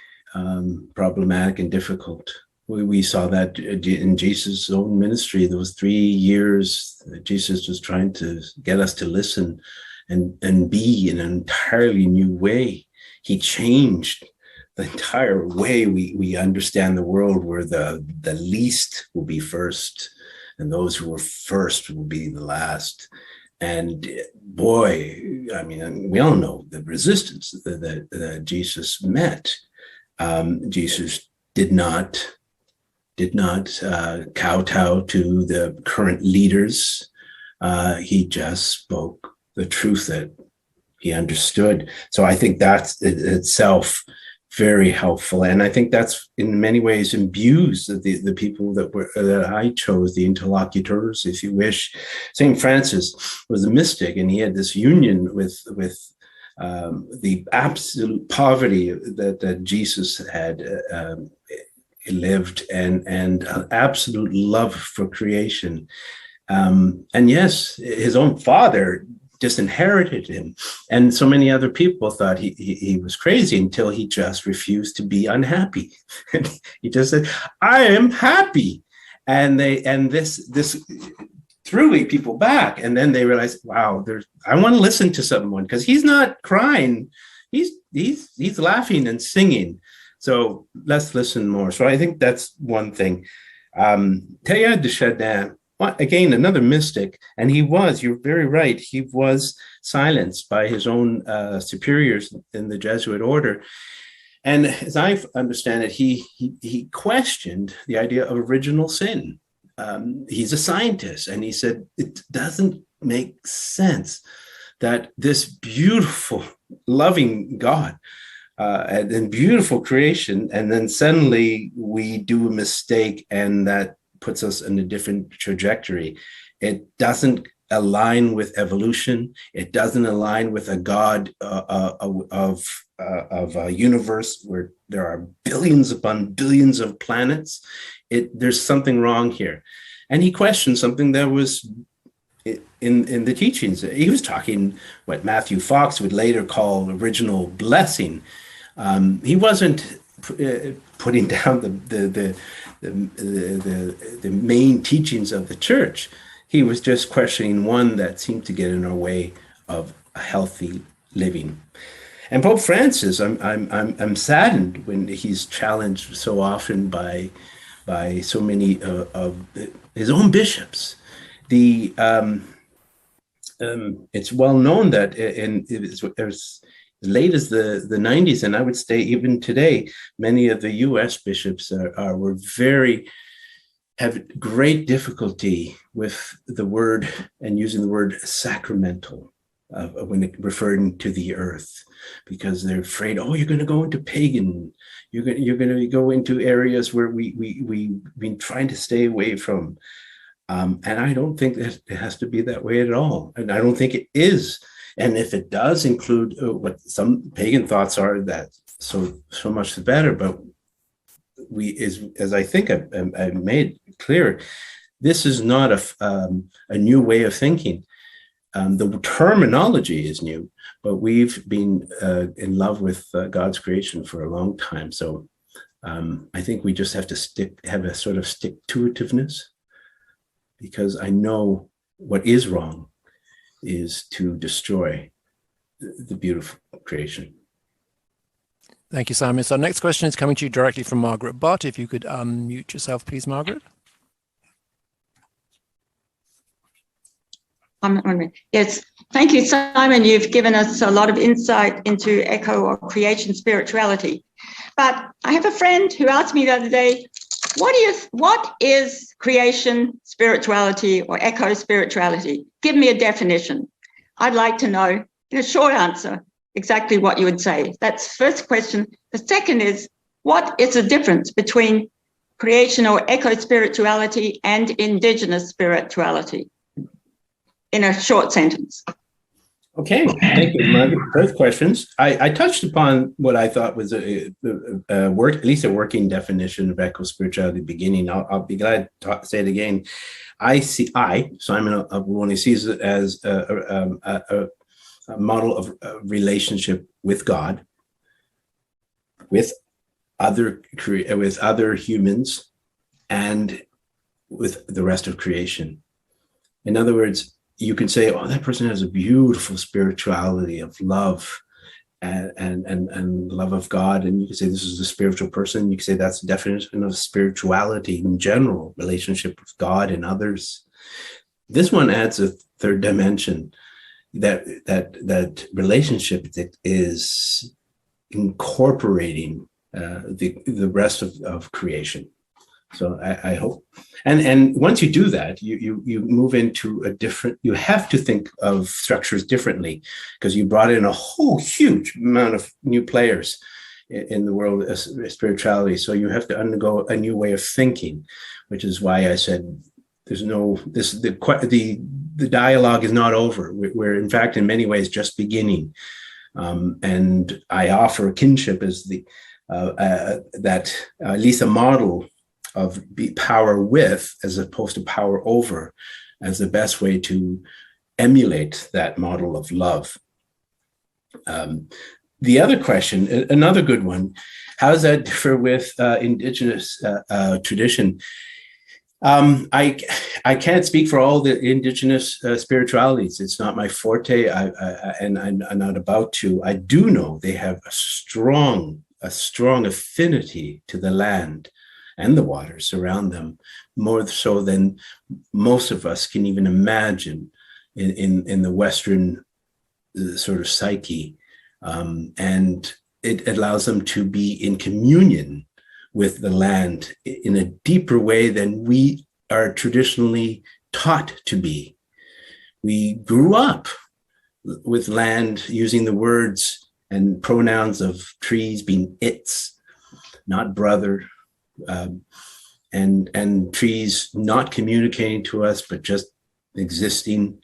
problematic and difficult. We saw that in Jesus' own ministry. Those 3 years that Jesus was trying to get us to listen and be in an entirely new way. He changed the entire way we understand the world, where the least will be first, and those who were first will be the last. And boy, I mean, we all know the resistance that Jesus met. Jesus did not kowtow to the current leaders. He just spoke the truth that he understood. So I think that's itself very helpful, and I think that's in many ways imbues the people that I chose, the interlocutors, if you wish. St. Francis was a mystic, and he had this union with the absolute poverty that Jesus had lived, and absolute love for creation. And yes, his own father disinherited him, and so many other people thought he was crazy until he just refused to be unhappy. He just said, "I am happy," and this threw people back. And then they realized, wow, I want to listen to someone, because he's not crying, he's laughing and singing. So let's listen more. So I think that's one thing. Taya De Chardin, again, another mystic, and you're very right, he was silenced by his own superiors in the Jesuit order. And as I understand it, he questioned the idea of original sin. He's a scientist, and he said, it doesn't make sense that this beautiful, loving God and beautiful creation, and then suddenly we do a mistake, and that puts us in a different trajectory. It doesn't align with evolution. It doesn't align with a God of a universe where there are billions upon billions of planets. There's something wrong here. And he questioned something that was in the teachings. He was talking what Matthew Fox would later call original blessing. He wasn't putting down the main teachings of the church. He was just questioning one that seemed to get in our way of a healthy living. And Pope Francis, I'm saddened when he's challenged so often by so many of his own bishops. It's well known that as late as the 90s, and I would say even today, many of the U.S. bishops have great difficulty with the word and using the word sacramental when referring to the earth, because they're afraid, you're going to go into pagan, you're going to go into areas where we've been trying to stay away from. And I don't think that it has to be that way at all. And I don't think it is. And if it does include what some pagan thoughts are, that so much the better. But as I think I've made clear, this is not a new way of thinking. The terminology is new, but we've been in love with God's creation for a long time. So I think we just have to have a sort of stick-to-itiveness, because I know what is wrong is to destroy the beautiful creation. Thank you, Simon. So our next question is coming to you directly from Margaret Bott. If you could unmute yourself, please, Margaret. Yes, thank you, Simon. You've given us a lot of insight into eco or creation spirituality. But I have a friend who asked me the other day, what is creation spirituality or eco spirituality? Give me a definition. I'd like to know, in a short answer, exactly what you would say. That's the first question. The second is, what is the difference between creation or eco spirituality and indigenous spirituality? In a short sentence. Okay, thank you, Margaret. Both questions. I touched upon what I thought was at least a working definition of eco-spirituality at the beginning. I'll be glad to say it again. Simon Appolloni, sees it as a model of relationship with God, with other humans, and with the rest of creation. In other words, you can say, that person has a beautiful spirituality of love and love of God. And you can say this is a spiritual person. You can say that's the definition of spirituality in general, relationship with God and others. This one adds a third dimension, that relationship that is incorporating the rest of creation. So I hope, and once you do that, you move into a different. You have to think of structures differently, because you brought in a whole huge amount of new players in the world of spirituality. So you have to undergo a new way of thinking, which is why I said the dialogue is not over. We're in fact in many ways just beginning, and I offer kinship as at least a model of power with, as opposed to power over, as the best way to emulate that model of love. The other question, another good one, how does that differ with indigenous tradition? I can't speak for all the indigenous spiritualities. It's not my forte, and I'm not about to. I do know they have a strong affinity to the land and the waters around them, more so than most of us can even imagine in the Western sort of psyche. And it allows them to be in communion with the land in a deeper way than we are traditionally taught to be. We grew up with land using the words and pronouns of trees being its, not brother, and trees not communicating to us, but just existing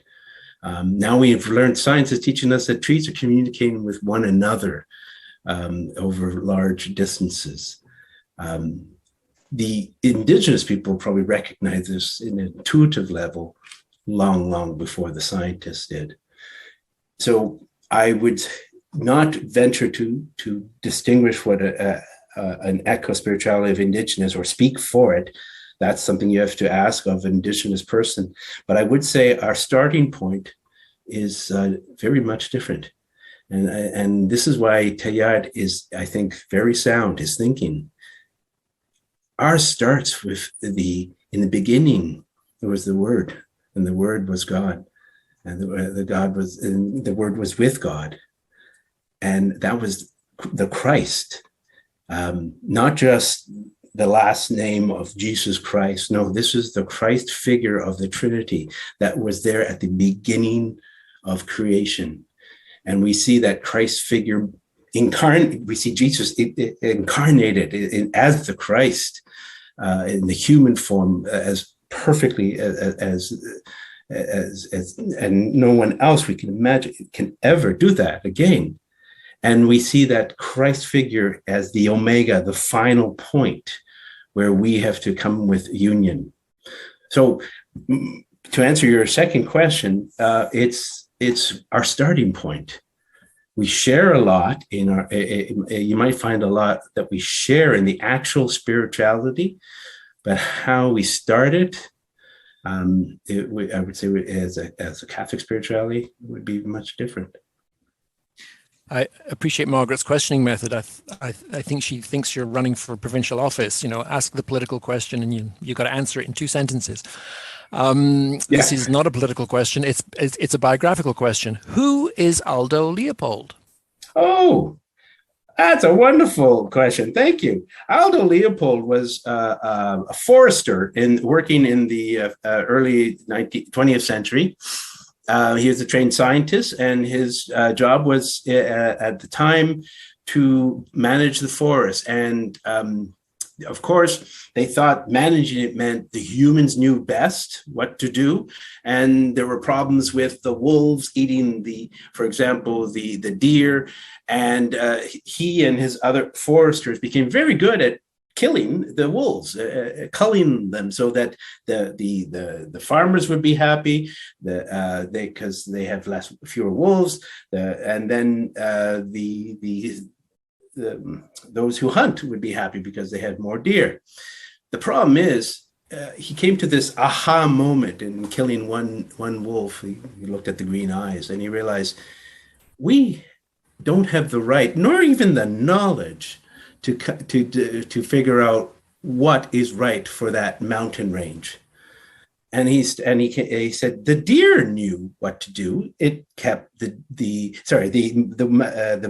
Now we've learned, science is teaching us that trees are communicating with one another over large distances. The indigenous people probably recognize this in an intuitive level long before the scientists did. So I would not venture to distinguish what an eco-spirituality of indigenous or speak for it. That's something you have to ask of an indigenous person. But I would say our starting point is very much different. And this is why Teilhard is, I think, very sound, his thinking. Ours starts with in the beginning, there was the Word, and the Word was God, and the Word was with God, and that was the Christ, not just the last name of Jesus Christ. No, this is the Christ figure of the Trinity that was there at the beginning of creation, and we see that Christ figure incarnate. We see Jesus incarnated as the Christ. In the human form as perfectly as and no one else we can imagine can ever do that again. And we see that Christ figure as the Omega, the final point where we have to come with union. So to answer your second question, it's our starting point. We share a lot in our, you might find a lot that we share in the actual spirituality, but how we started, I would say as a Catholic spirituality, would be much different. I appreciate Margaret's questioning method. I think she thinks you're running for provincial office. You know, ask the political question and you got to answer it in 2 sentences. This is not a political question. It's a biographical question. Who is Aldo Leopold? Oh, that's a wonderful question. Thank you. Aldo Leopold was a forester working in the early 20th century. He was a trained scientist, and his job was at the time to manage the forest. And of course, they thought managing it meant the humans knew best what to do. And there were problems with the wolves eating for example, the deer. And he and his other foresters became very good at killing the wolves, culling them so that the farmers would be happy, because they have fewer wolves, and then those who hunt would be happy because they had more deer. The problem is he came to this aha moment in killing one wolf. He looked at the green eyes and he realized we don't have the right, nor even the knowledge to figure out what is right for that mountain range. And he said the deer knew what to do. It kept the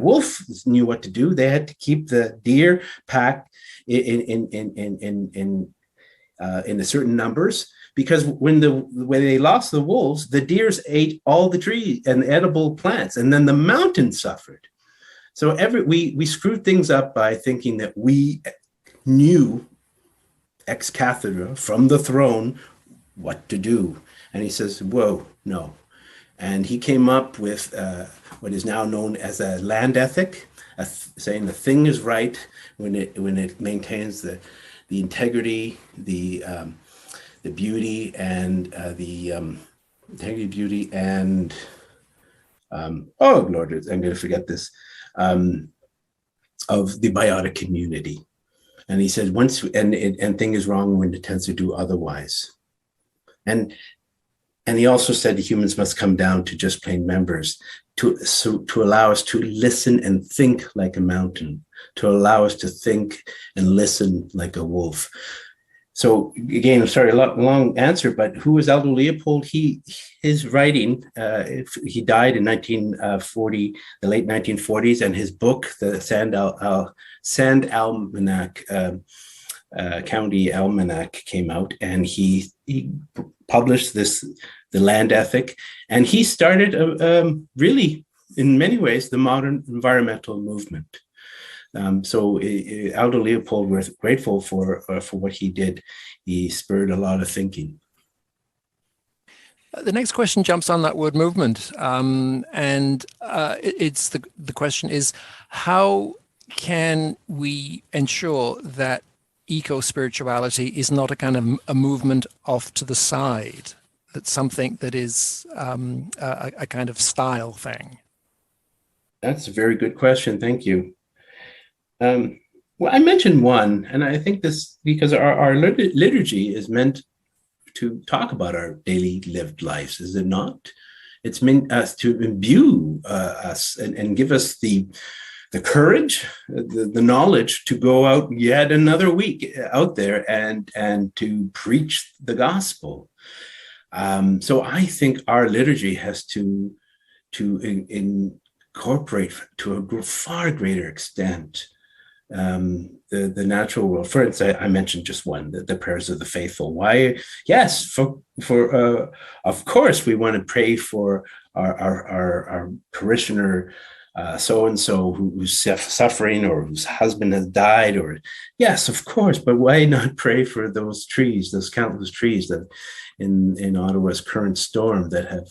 wolf knew what to do. They had to keep the deer packed in a certain numbers, because when they lost the wolves, the deers ate all the trees and edible plants, and then the mountain suffered. So we screwed things up by thinking that we knew ex cathedra from the throne what to do. And he says, whoa, no. And he came up with what is now known as a land ethic, saying the thing is right when it maintains the integrity, the beauty, and integrity, beauty, and oh Lord, I'm going to forget this, of the biotic community. And he said and thing is wrong when it tends to do otherwise. And he also said humans must come down to just plain members to allow us to listen and think like a mountain, to allow us to think and listen like a wolf. So again, I'm sorry, a long answer, but who was Aldo Leopold? His writing, he died in 1940, the late 1940s, and his book, the Sand Almanac, County Almanac, came out, and he published the land ethic, and he started really, in many ways, the modern environmental movement. So Aldo Leopold, we're grateful for what he did. He spurred a lot of thinking. The next question jumps on that word movement, it's the question is, how can we ensure that eco-spirituality is not a kind of a movement off to the side, that's something that is a kind of style thing? That's a very good question. Thank you. Well, I mentioned one, and I think this because our liturgy is meant to talk about our daily lived lives, is it not? It's meant to imbue us and give us the courage, the knowledge to go out yet another week out there and to preach the gospel. So I think our liturgy has to incorporate to a far greater extent the natural world. For instance, I mentioned just one, the prayers of the faithful. Why? Yes, for of course we want to pray for our parishioner, so and so who's suffering or whose husband has died, or yes, of course. But why not pray for those trees, those countless trees that in Ottawa's current storm that have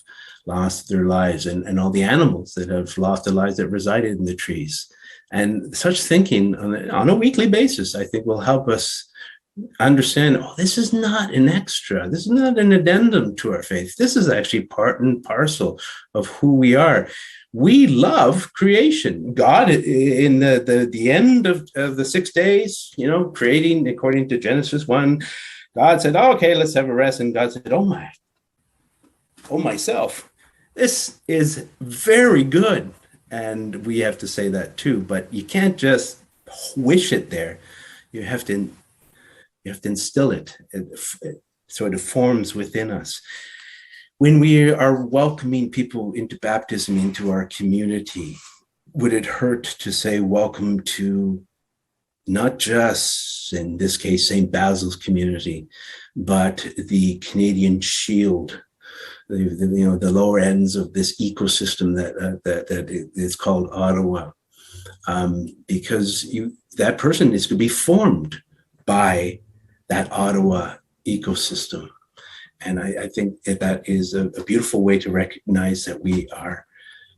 lost their lives, and all the animals that have lost their lives that resided in the trees? And such thinking on a weekly basis, I think, will help us understand, oh, this is not an extra. This is not an addendum to our faith. This is actually part and parcel of who we are. We love creation. God, in the end of the 6 days, creating according to Genesis 1, God said, oh, okay, let's have a rest. And God said, oh myself, this is very good. And we have to say that too, but you can't just wish it there. You have to instill it. It sort of forms within us. When we are welcoming people into baptism, into our community, would it hurt to say welcome to not just, in this case, St. Basil's community, but the Canadian Shield, the lower ends of this ecosystem that is called Ottawa, because that person is to be formed by that Ottawa ecosystem. And I think that is a beautiful way to recognize that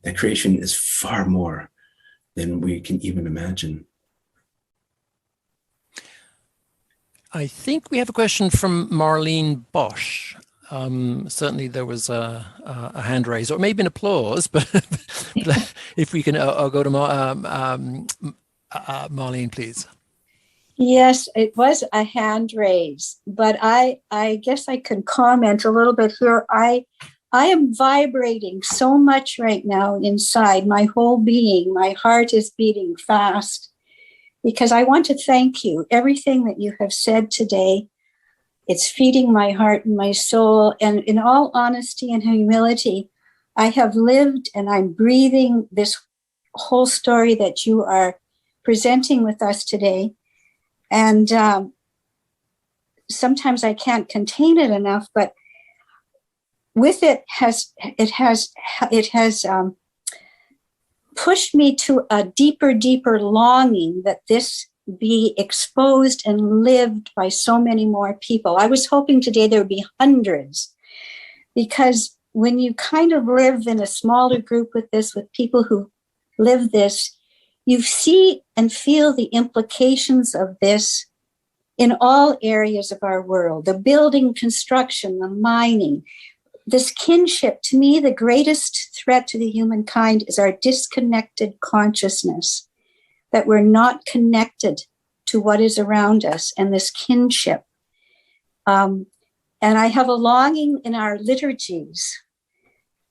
that creation is far more than we can even imagine. I think we have a question from Marlene Bosch. Certainly there was a hand raise, or maybe an applause, but if we can, I'll go to Marlene, please. Yes, it was a hand raise, but I guess I can comment a little bit here. I am vibrating so much right now inside my whole being. My heart is beating fast because I want to thank you. Everything that you have said today, it's feeding my heart and my soul. And in all honesty and humility, I have lived and I'm breathing this whole story that you are presenting with us today. And sometimes I can't contain it enough, but with it has pushed me to a deeper longing that this be exposed and lived by so many more people. I was hoping today there would be hundreds, because when you kind of live in a smaller group with people who live this, you see and feel the implications of this in all areas of our world, the building, construction, the mining. This kinship, to me, the greatest threat to the humankind is our disconnected consciousness, that we're not connected to what is around us, and this kinship. And I have a longing in our liturgies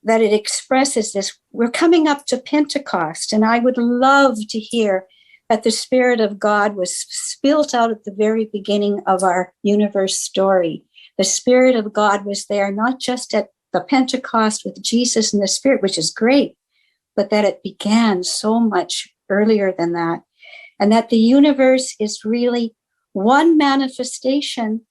that it expresses this. We're coming up to Pentecost, and I would love to hear that the Spirit of God was spilt out at the very beginning of our universe story. The Spirit of God was there, not just at the Pentecost with Jesus and the Spirit, which is great, but that it began so much earlier than that. And that the universe is really one manifestation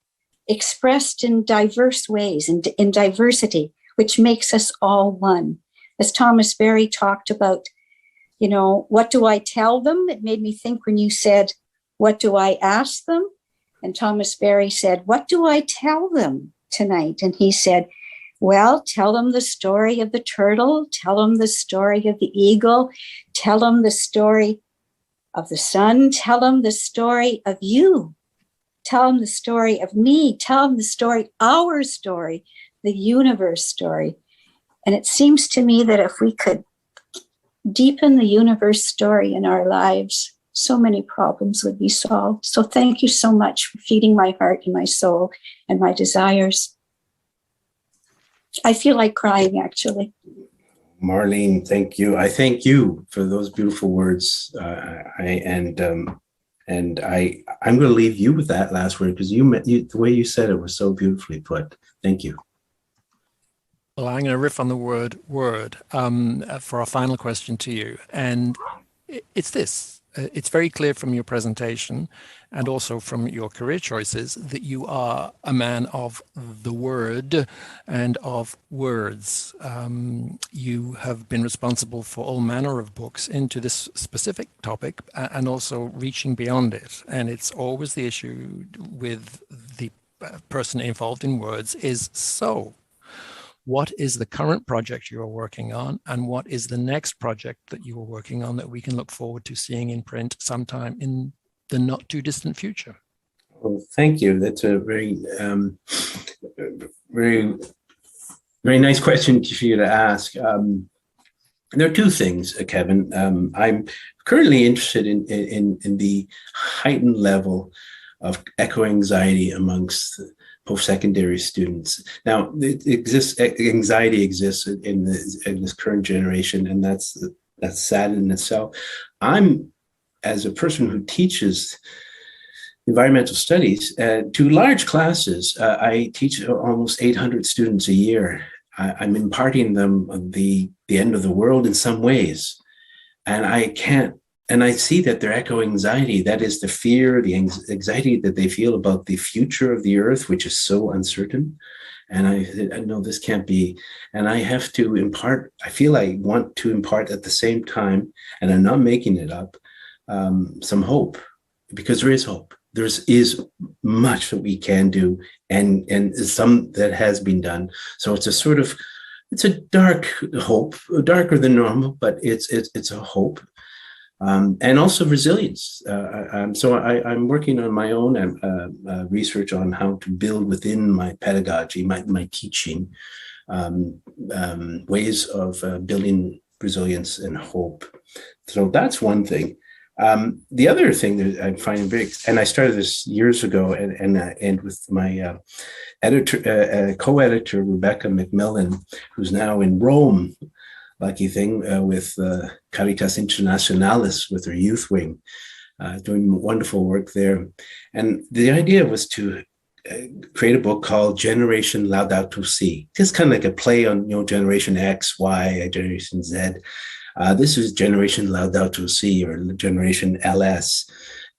expressed in diverse ways, in diversity, which makes us all one. As Thomas Berry talked about, what do I tell them? It made me think when you said, what do I ask them? And Thomas Berry said, what do I tell them tonight? And he said, Well, tell them the story of the turtle, tell them the story of the eagle, tell them the story of the sun, tell them the story of you, tell them the story of me, tell them the story, our story, the universe story. And it seems to me that if we could deepen the universe story in our lives, so many problems would be solved. So thank you so much for feeding my heart and my soul and my desires. I feel like crying, actually. Marlene, thank you. I thank you for those beautiful words. I'm going to leave you with that last word, because the way you said it was so beautifully put. Thank you. Well, I'm going to riff on the word for our final question to you. And it's this. It's very clear from your presentation and also from your career choices that you are a man of the word and of words. You have been responsible for all manner of books into this specific topic and also reaching beyond it. And it's always the issue with the person involved in words is so. What is the current project you are working on, and what is the next project that you are working on that we can look forward to seeing in print sometime in the not too distant future? Well, thank you. That's a very, very, very nice question for you to ask. There are two things, Kevin. I'm currently interested in the heightened level of eco-anxiety amongst post-secondary students. Now, anxiety exists in this current generation, and that's sad in itself. As a person who teaches environmental studies to large classes, I teach almost 800 students a year. I'm imparting them the end of the world in some ways, and I see that their eco-anxiety, that is the fear, the anxiety that they feel about the future of the earth, which is so uncertain. And I know this can't be, and I have to impart, I feel I want to impart at the same time, and I'm not making it up, some hope, because there is hope. There is much that we can do, and some that has been done. So it's a dark hope, darker than normal, but it's a hope. And also resilience. So I'm working on my own research on how to build within my pedagogy, my teaching, ways of building resilience and hope. So that's one thing. The other thing that I'm finding and I started this years ago, and with my co-editor, Rebecca McMillan, who's now in Rome, lucky thing, with Caritas Internationalis, with her youth wing, doing wonderful work there. And the idea was to create a book called Generation Laudato Si, just kind of like a play on, Generation X, Y, Generation Z. This is Generation Laudato Si, or Generation LS,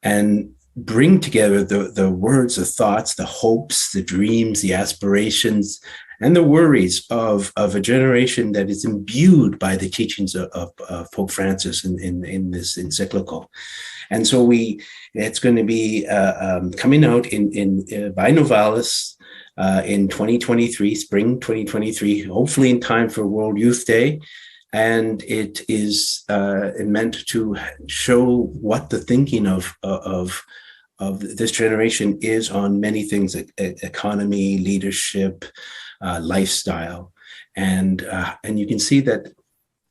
and bring together the words, the thoughts, the hopes, the dreams, the aspirations, and the worries of a generation that is imbued by the teachings of Pope Francis in this encyclical. And so it's going to be coming out by Novalis in 2023, spring 2023, hopefully in time for World Youth Day. And it is meant to show what the thinking of this generation is on many things: economy, leadership, lifestyle, and you can see that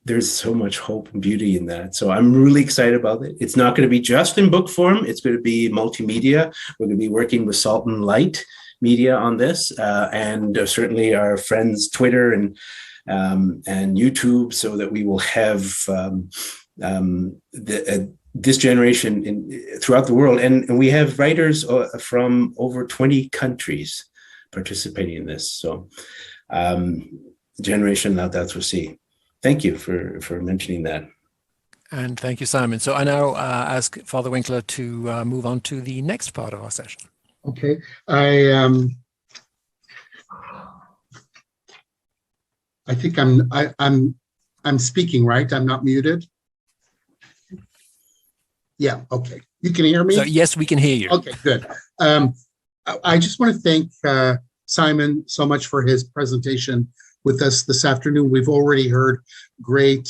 there's so much hope and beauty in that. So I'm really excited about it. It's not going to be just in book form. It's going to be multimedia. We're going to be working with Salt and Light Media on this, and certainly our friends Twitter and YouTube, so that we will have this generation throughout the world. And we have writers from over 20 countries participating in this. So Generation Laudato Si. Thank you for mentioning that. And thank you, Simon. So I now ask Father Winkler to move on to the next part of our session. Okay. I think I'm speaking, right? I'm not muted. Yeah. Okay. You can hear me? So yes, we can hear you. Okay, good. I just want to thank Simon so much for his presentation with us this afternoon. We've already heard great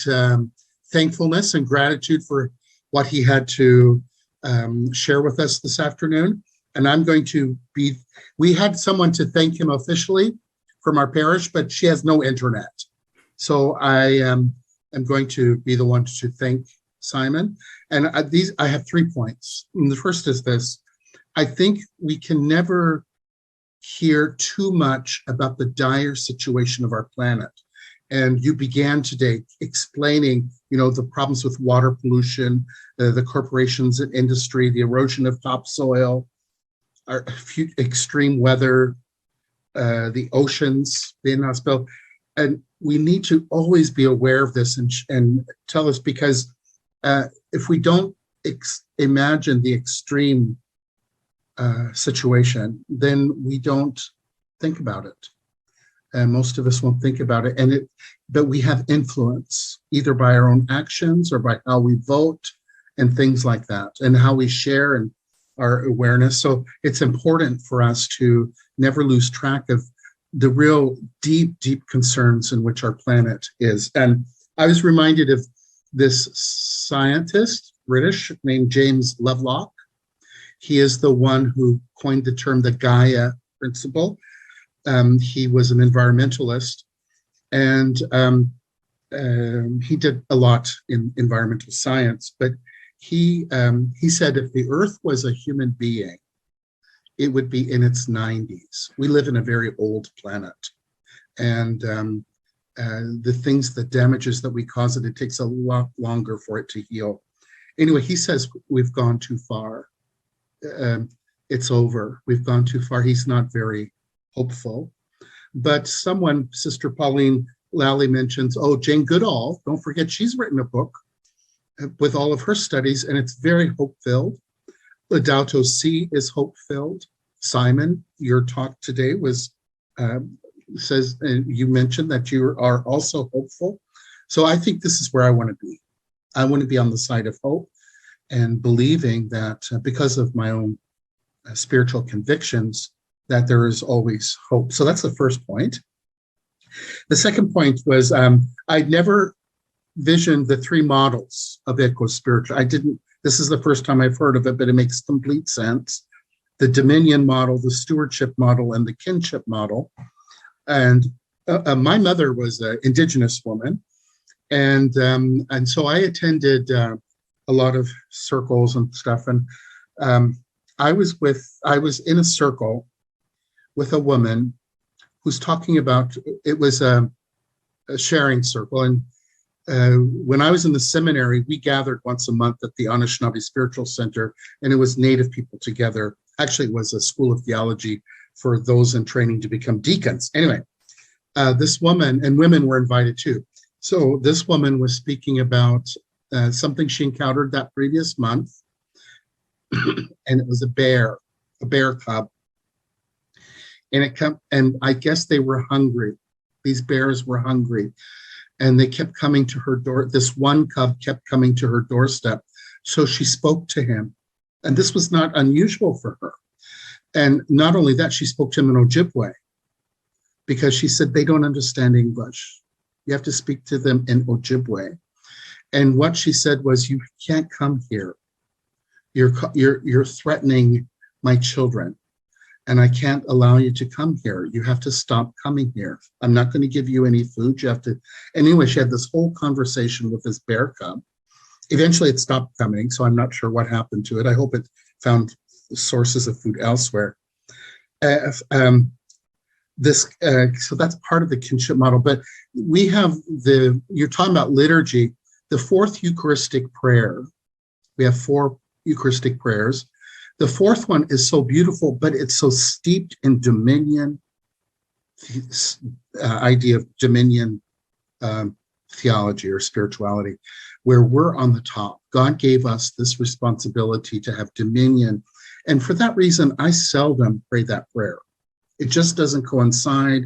thankfulness and gratitude for what he had to share with us this afternoon. And I'm going to be, we had someone to thank him officially from our parish, but she has no internet. So I am going to be the one to thank Simon. And I have 3 points. And the first is this: I think we can never hear too much about the dire situation of our planet. And you began today explaining, the problems with water pollution, the corporations and industry, the erosion of topsoil, our extreme weather, the oceans being hospitable. And we need to always be aware of this and tell us, because if we don't imagine the extreme situation, then we don't think about it. And most of us won't think about it. But we have influence either by our own actions or by how we vote and things like that, and how we share and our awareness. So it's important for us to never lose track of the real deep, deep concerns in which our planet is. And I was reminded of this scientist, British, named James Lovelock. He is the one who coined the term the Gaia principle. He was an environmentalist, and he did a lot in environmental science. But he said if the Earth was a human being, it would be in its 90s. We live in a very old planet, and the things, the damages that we cause it takes a lot longer for it to heal. Anyway, he says we've gone too far. It's over. We've gone too far. He's not very hopeful. But someone, Sister Pauline Lally mentions, Jane Goodall, don't forget, she's written a book with all of her studies, and it's very hope-filled. Laudato Si is hope-filled. Simon, your talk today says, you mentioned that you are also hopeful. So I think this is where I want to be. I want to be on the side of hope and believing that because of my own spiritual convictions, that there is always hope. So that's the first point. The second point was I'd never visioned the 3 models of eco-spiritual. This is the first time I've heard of it, but it makes complete sense. The dominion model, the stewardship model, and the kinship model. And my mother was an Indigenous woman. And so I attended a lot of circles and stuff. And I was in a circle with a woman who's talking about, it was a sharing circle. And when I was in the seminary, we gathered once a month at the Anishinaabe Spiritual Center, and it was Native people together. Actually, it was a school of theology for those in training to become deacons. Anyway, this woman, and women were invited too. So this woman was speaking about something she encountered that previous month, and it was a bear cub. And I guess they were hungry. These bears were hungry, and they kept coming to her door. This one cub kept coming to her doorstep. So she spoke to him, and this was not unusual for her. And not only that, she spoke to him in Ojibwe, because she said they don't understand English. You have to speak to them in Ojibwe. And what she said was, you can't come here. You're threatening my children, and I can't allow you to come here. You have to stop coming here. I'm not going to give you any food. You have to. Anyway, she had this whole conversation with this bear cub. Eventually it stopped coming, so I'm not sure what happened to it. I hope it found sources of food elsewhere. So that's part of the kinship model. But we have you're talking about liturgy, the 4th Eucharistic prayer. We have 4 Eucharistic prayers. The 4th one is so beautiful, but it's so steeped in dominion, idea of dominion theology or spirituality, where we're on the top. God gave us this responsibility to have dominion. And for that reason, I seldom pray that prayer. It just doesn't coincide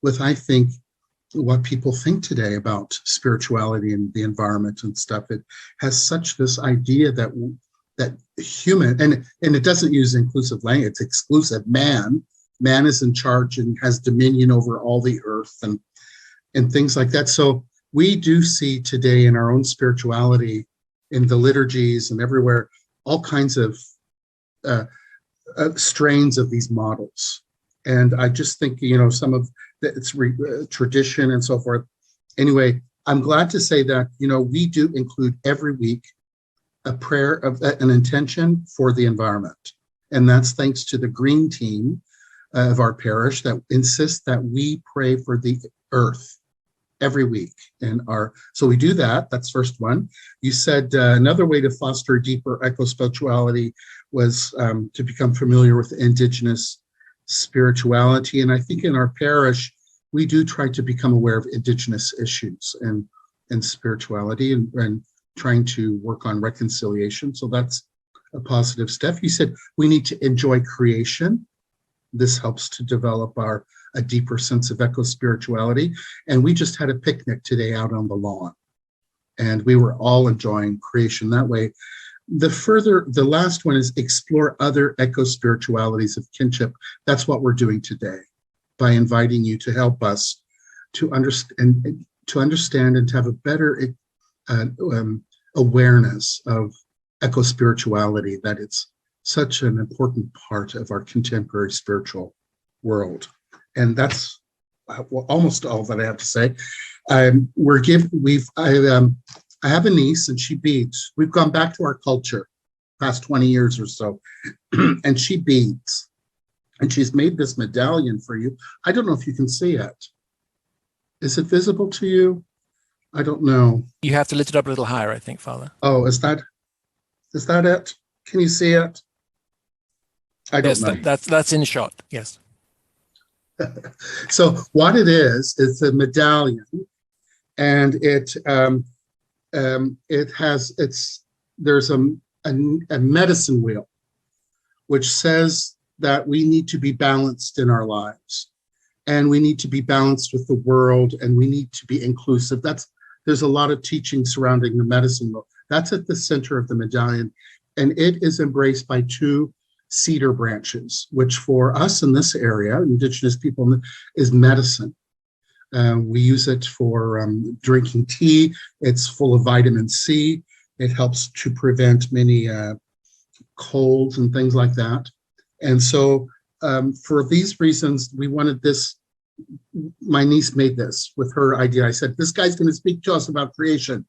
with, I think, what people think today about spirituality and the environment and stuff. It has such this idea that human, and it doesn't use inclusive language, it's exclusive man, man is in charge and has dominion over all the earth and things like that. So we do see today in our own spirituality, in the liturgies and everywhere, all kinds of strains of these models. And I just think, some of it's tradition and so forth. Anyway, I'm glad to say that, we do include every week a prayer of an intention for the environment. And that's thanks to the green team of our parish that insists that we pray for the earth every week. So we do that. That's first one. You said another way to foster deeper eco-spirituality was to become familiar with Indigenous spirituality. And I think in our parish, we do try to become aware of Indigenous issues and spirituality and trying to work on reconciliation. So that's a positive step. You said we need to enjoy creation. This helps to develop a deeper sense of eco-spirituality. And we just had a picnic today out on the lawn, and we were all enjoying creation that way. The last one is explore other eco-spiritualities of kinship. That's what we're doing today by inviting you to help us to understand and to have a better awareness of eco-spirituality, that it's such an important part of our contemporary spiritual world. And that's almost all that I have to say. I have a niece and she beads. We've gone back to our culture past 20 years or so, and she beads. And she's made this medallion for you. I don't know if you can see it. Is it visible to you? I don't know. You have to lift it up a little higher, I think, Father. Oh, is that it? Can you see it? I don't know. That's in shot, yes. So what it is a medallion, and there's a medicine wheel, which says that we need to be balanced in our lives, and we need to be balanced with the world, and we need to be inclusive. There's a lot of teaching surrounding the medicine wheel. That's at the center of the medallion, and it is embraced by two cedar branches, which for us in this area, Indigenous people, is medicine. We use it for drinking tea. It's full of vitamin C. It helps to prevent many colds and things like that. And so for these reasons, we wanted this. My niece made this with her idea. I said, this guy's going to speak to us about creation,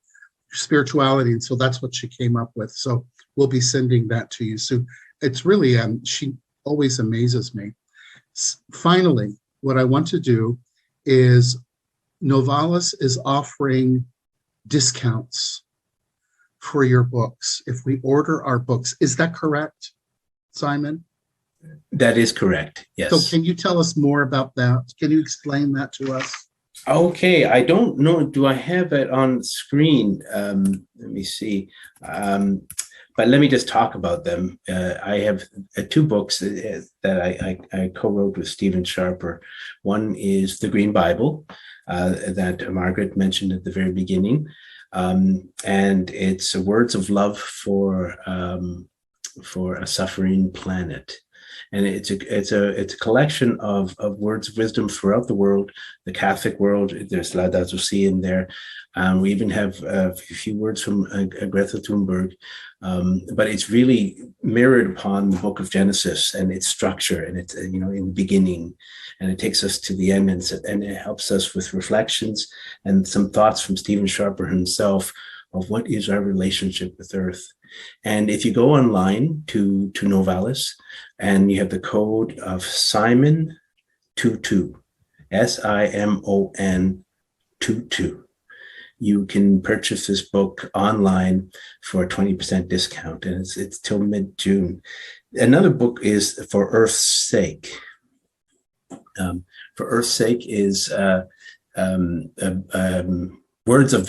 spirituality. And so that's what she came up with. So we'll be sending that to you soon. It's really, she always amazes me. Finally, what I want to do is Novalis is offering discounts for your books if we order our books. Is that correct, Simon? That is correct, yes. So can you tell us more about that? Can you explain that to us? Okay, I don't know. Do I have it on screen? Let me see. But let me just talk about them. I have two books that I co-wrote with Stephen Sharper. One is The Green Bible that Margaret mentioned at the very beginning. And it's words of love for a suffering planet. And it's a collection of words of wisdom throughout the world, the Catholic world. There's Laudato Si in there. We even have a few words from Greta Thunberg, but it's really mirrored upon the Book of Genesis and its structure, and it's in the beginning, and it takes us to the end, and it helps us with reflections and some thoughts from Stephen Sharper himself of what is our relationship with Earth. And if you go online to Novalis, and you have the code of Simon 22, SIMON 22, you can purchase this book online for a 20% discount, and it's till mid-June. Another book is For Earth's Sake. For Earth's Sake is words of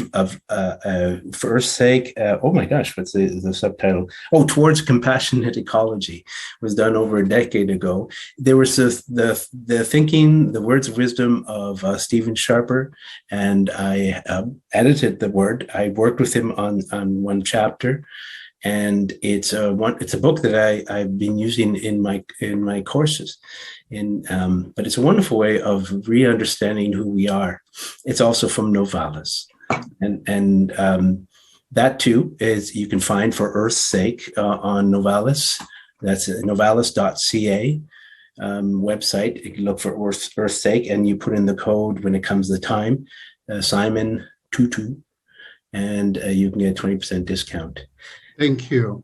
for Earth's Sake. Oh my gosh, what's the subtitle? Oh, Towards Compassionate Ecology was done over a decade ago. There was the thinking, the words of wisdom of Stephen Sharper, and I edited the word. I worked with him on one chapter, and it's a book that I've been using in my courses. But it's a wonderful way of re-understanding who we are. It's also from Novalis, and that too is you can find for Earth's sake on Novalis. That's novalis.ca website. You can look for Earth's sake, and you put in the code when it comes the time, Simon 22, and you can get a 20% discount. Thank you.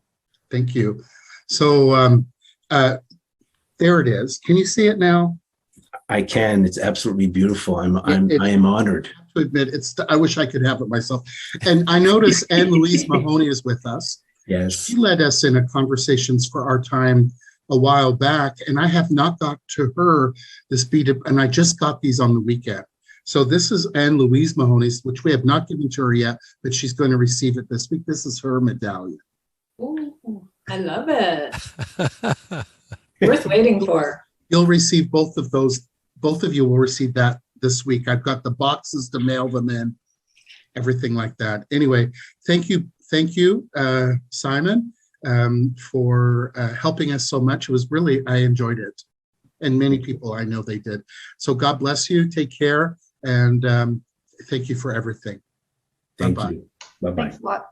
Thank you. So there it is. Can you see it now? I can. It's absolutely beautiful. I am honored. To admit, I wish I could have it myself. And I notice Anne-Louise Mahoney is with us. Yes. She led us in a Conversations for Our Time a while back, and I have not got to her this beat, and I just got these on the weekend. So this is Anne-Louise Mahoney's, which we have not given to her yet, but she's going to receive it this week. This is her medallion. Ooh, I love it. Worth waiting for. You'll receive both of those. Both of you will receive that this week. I've got the boxes to mail them in, everything like that. Anyway, thank you, Simon, for helping us so much. It was really, I enjoyed it. And many people, I know they did. So God bless you. Take care. And thank you for everything. Thank Bye-bye. you. Bye-bye. Thanks a lot.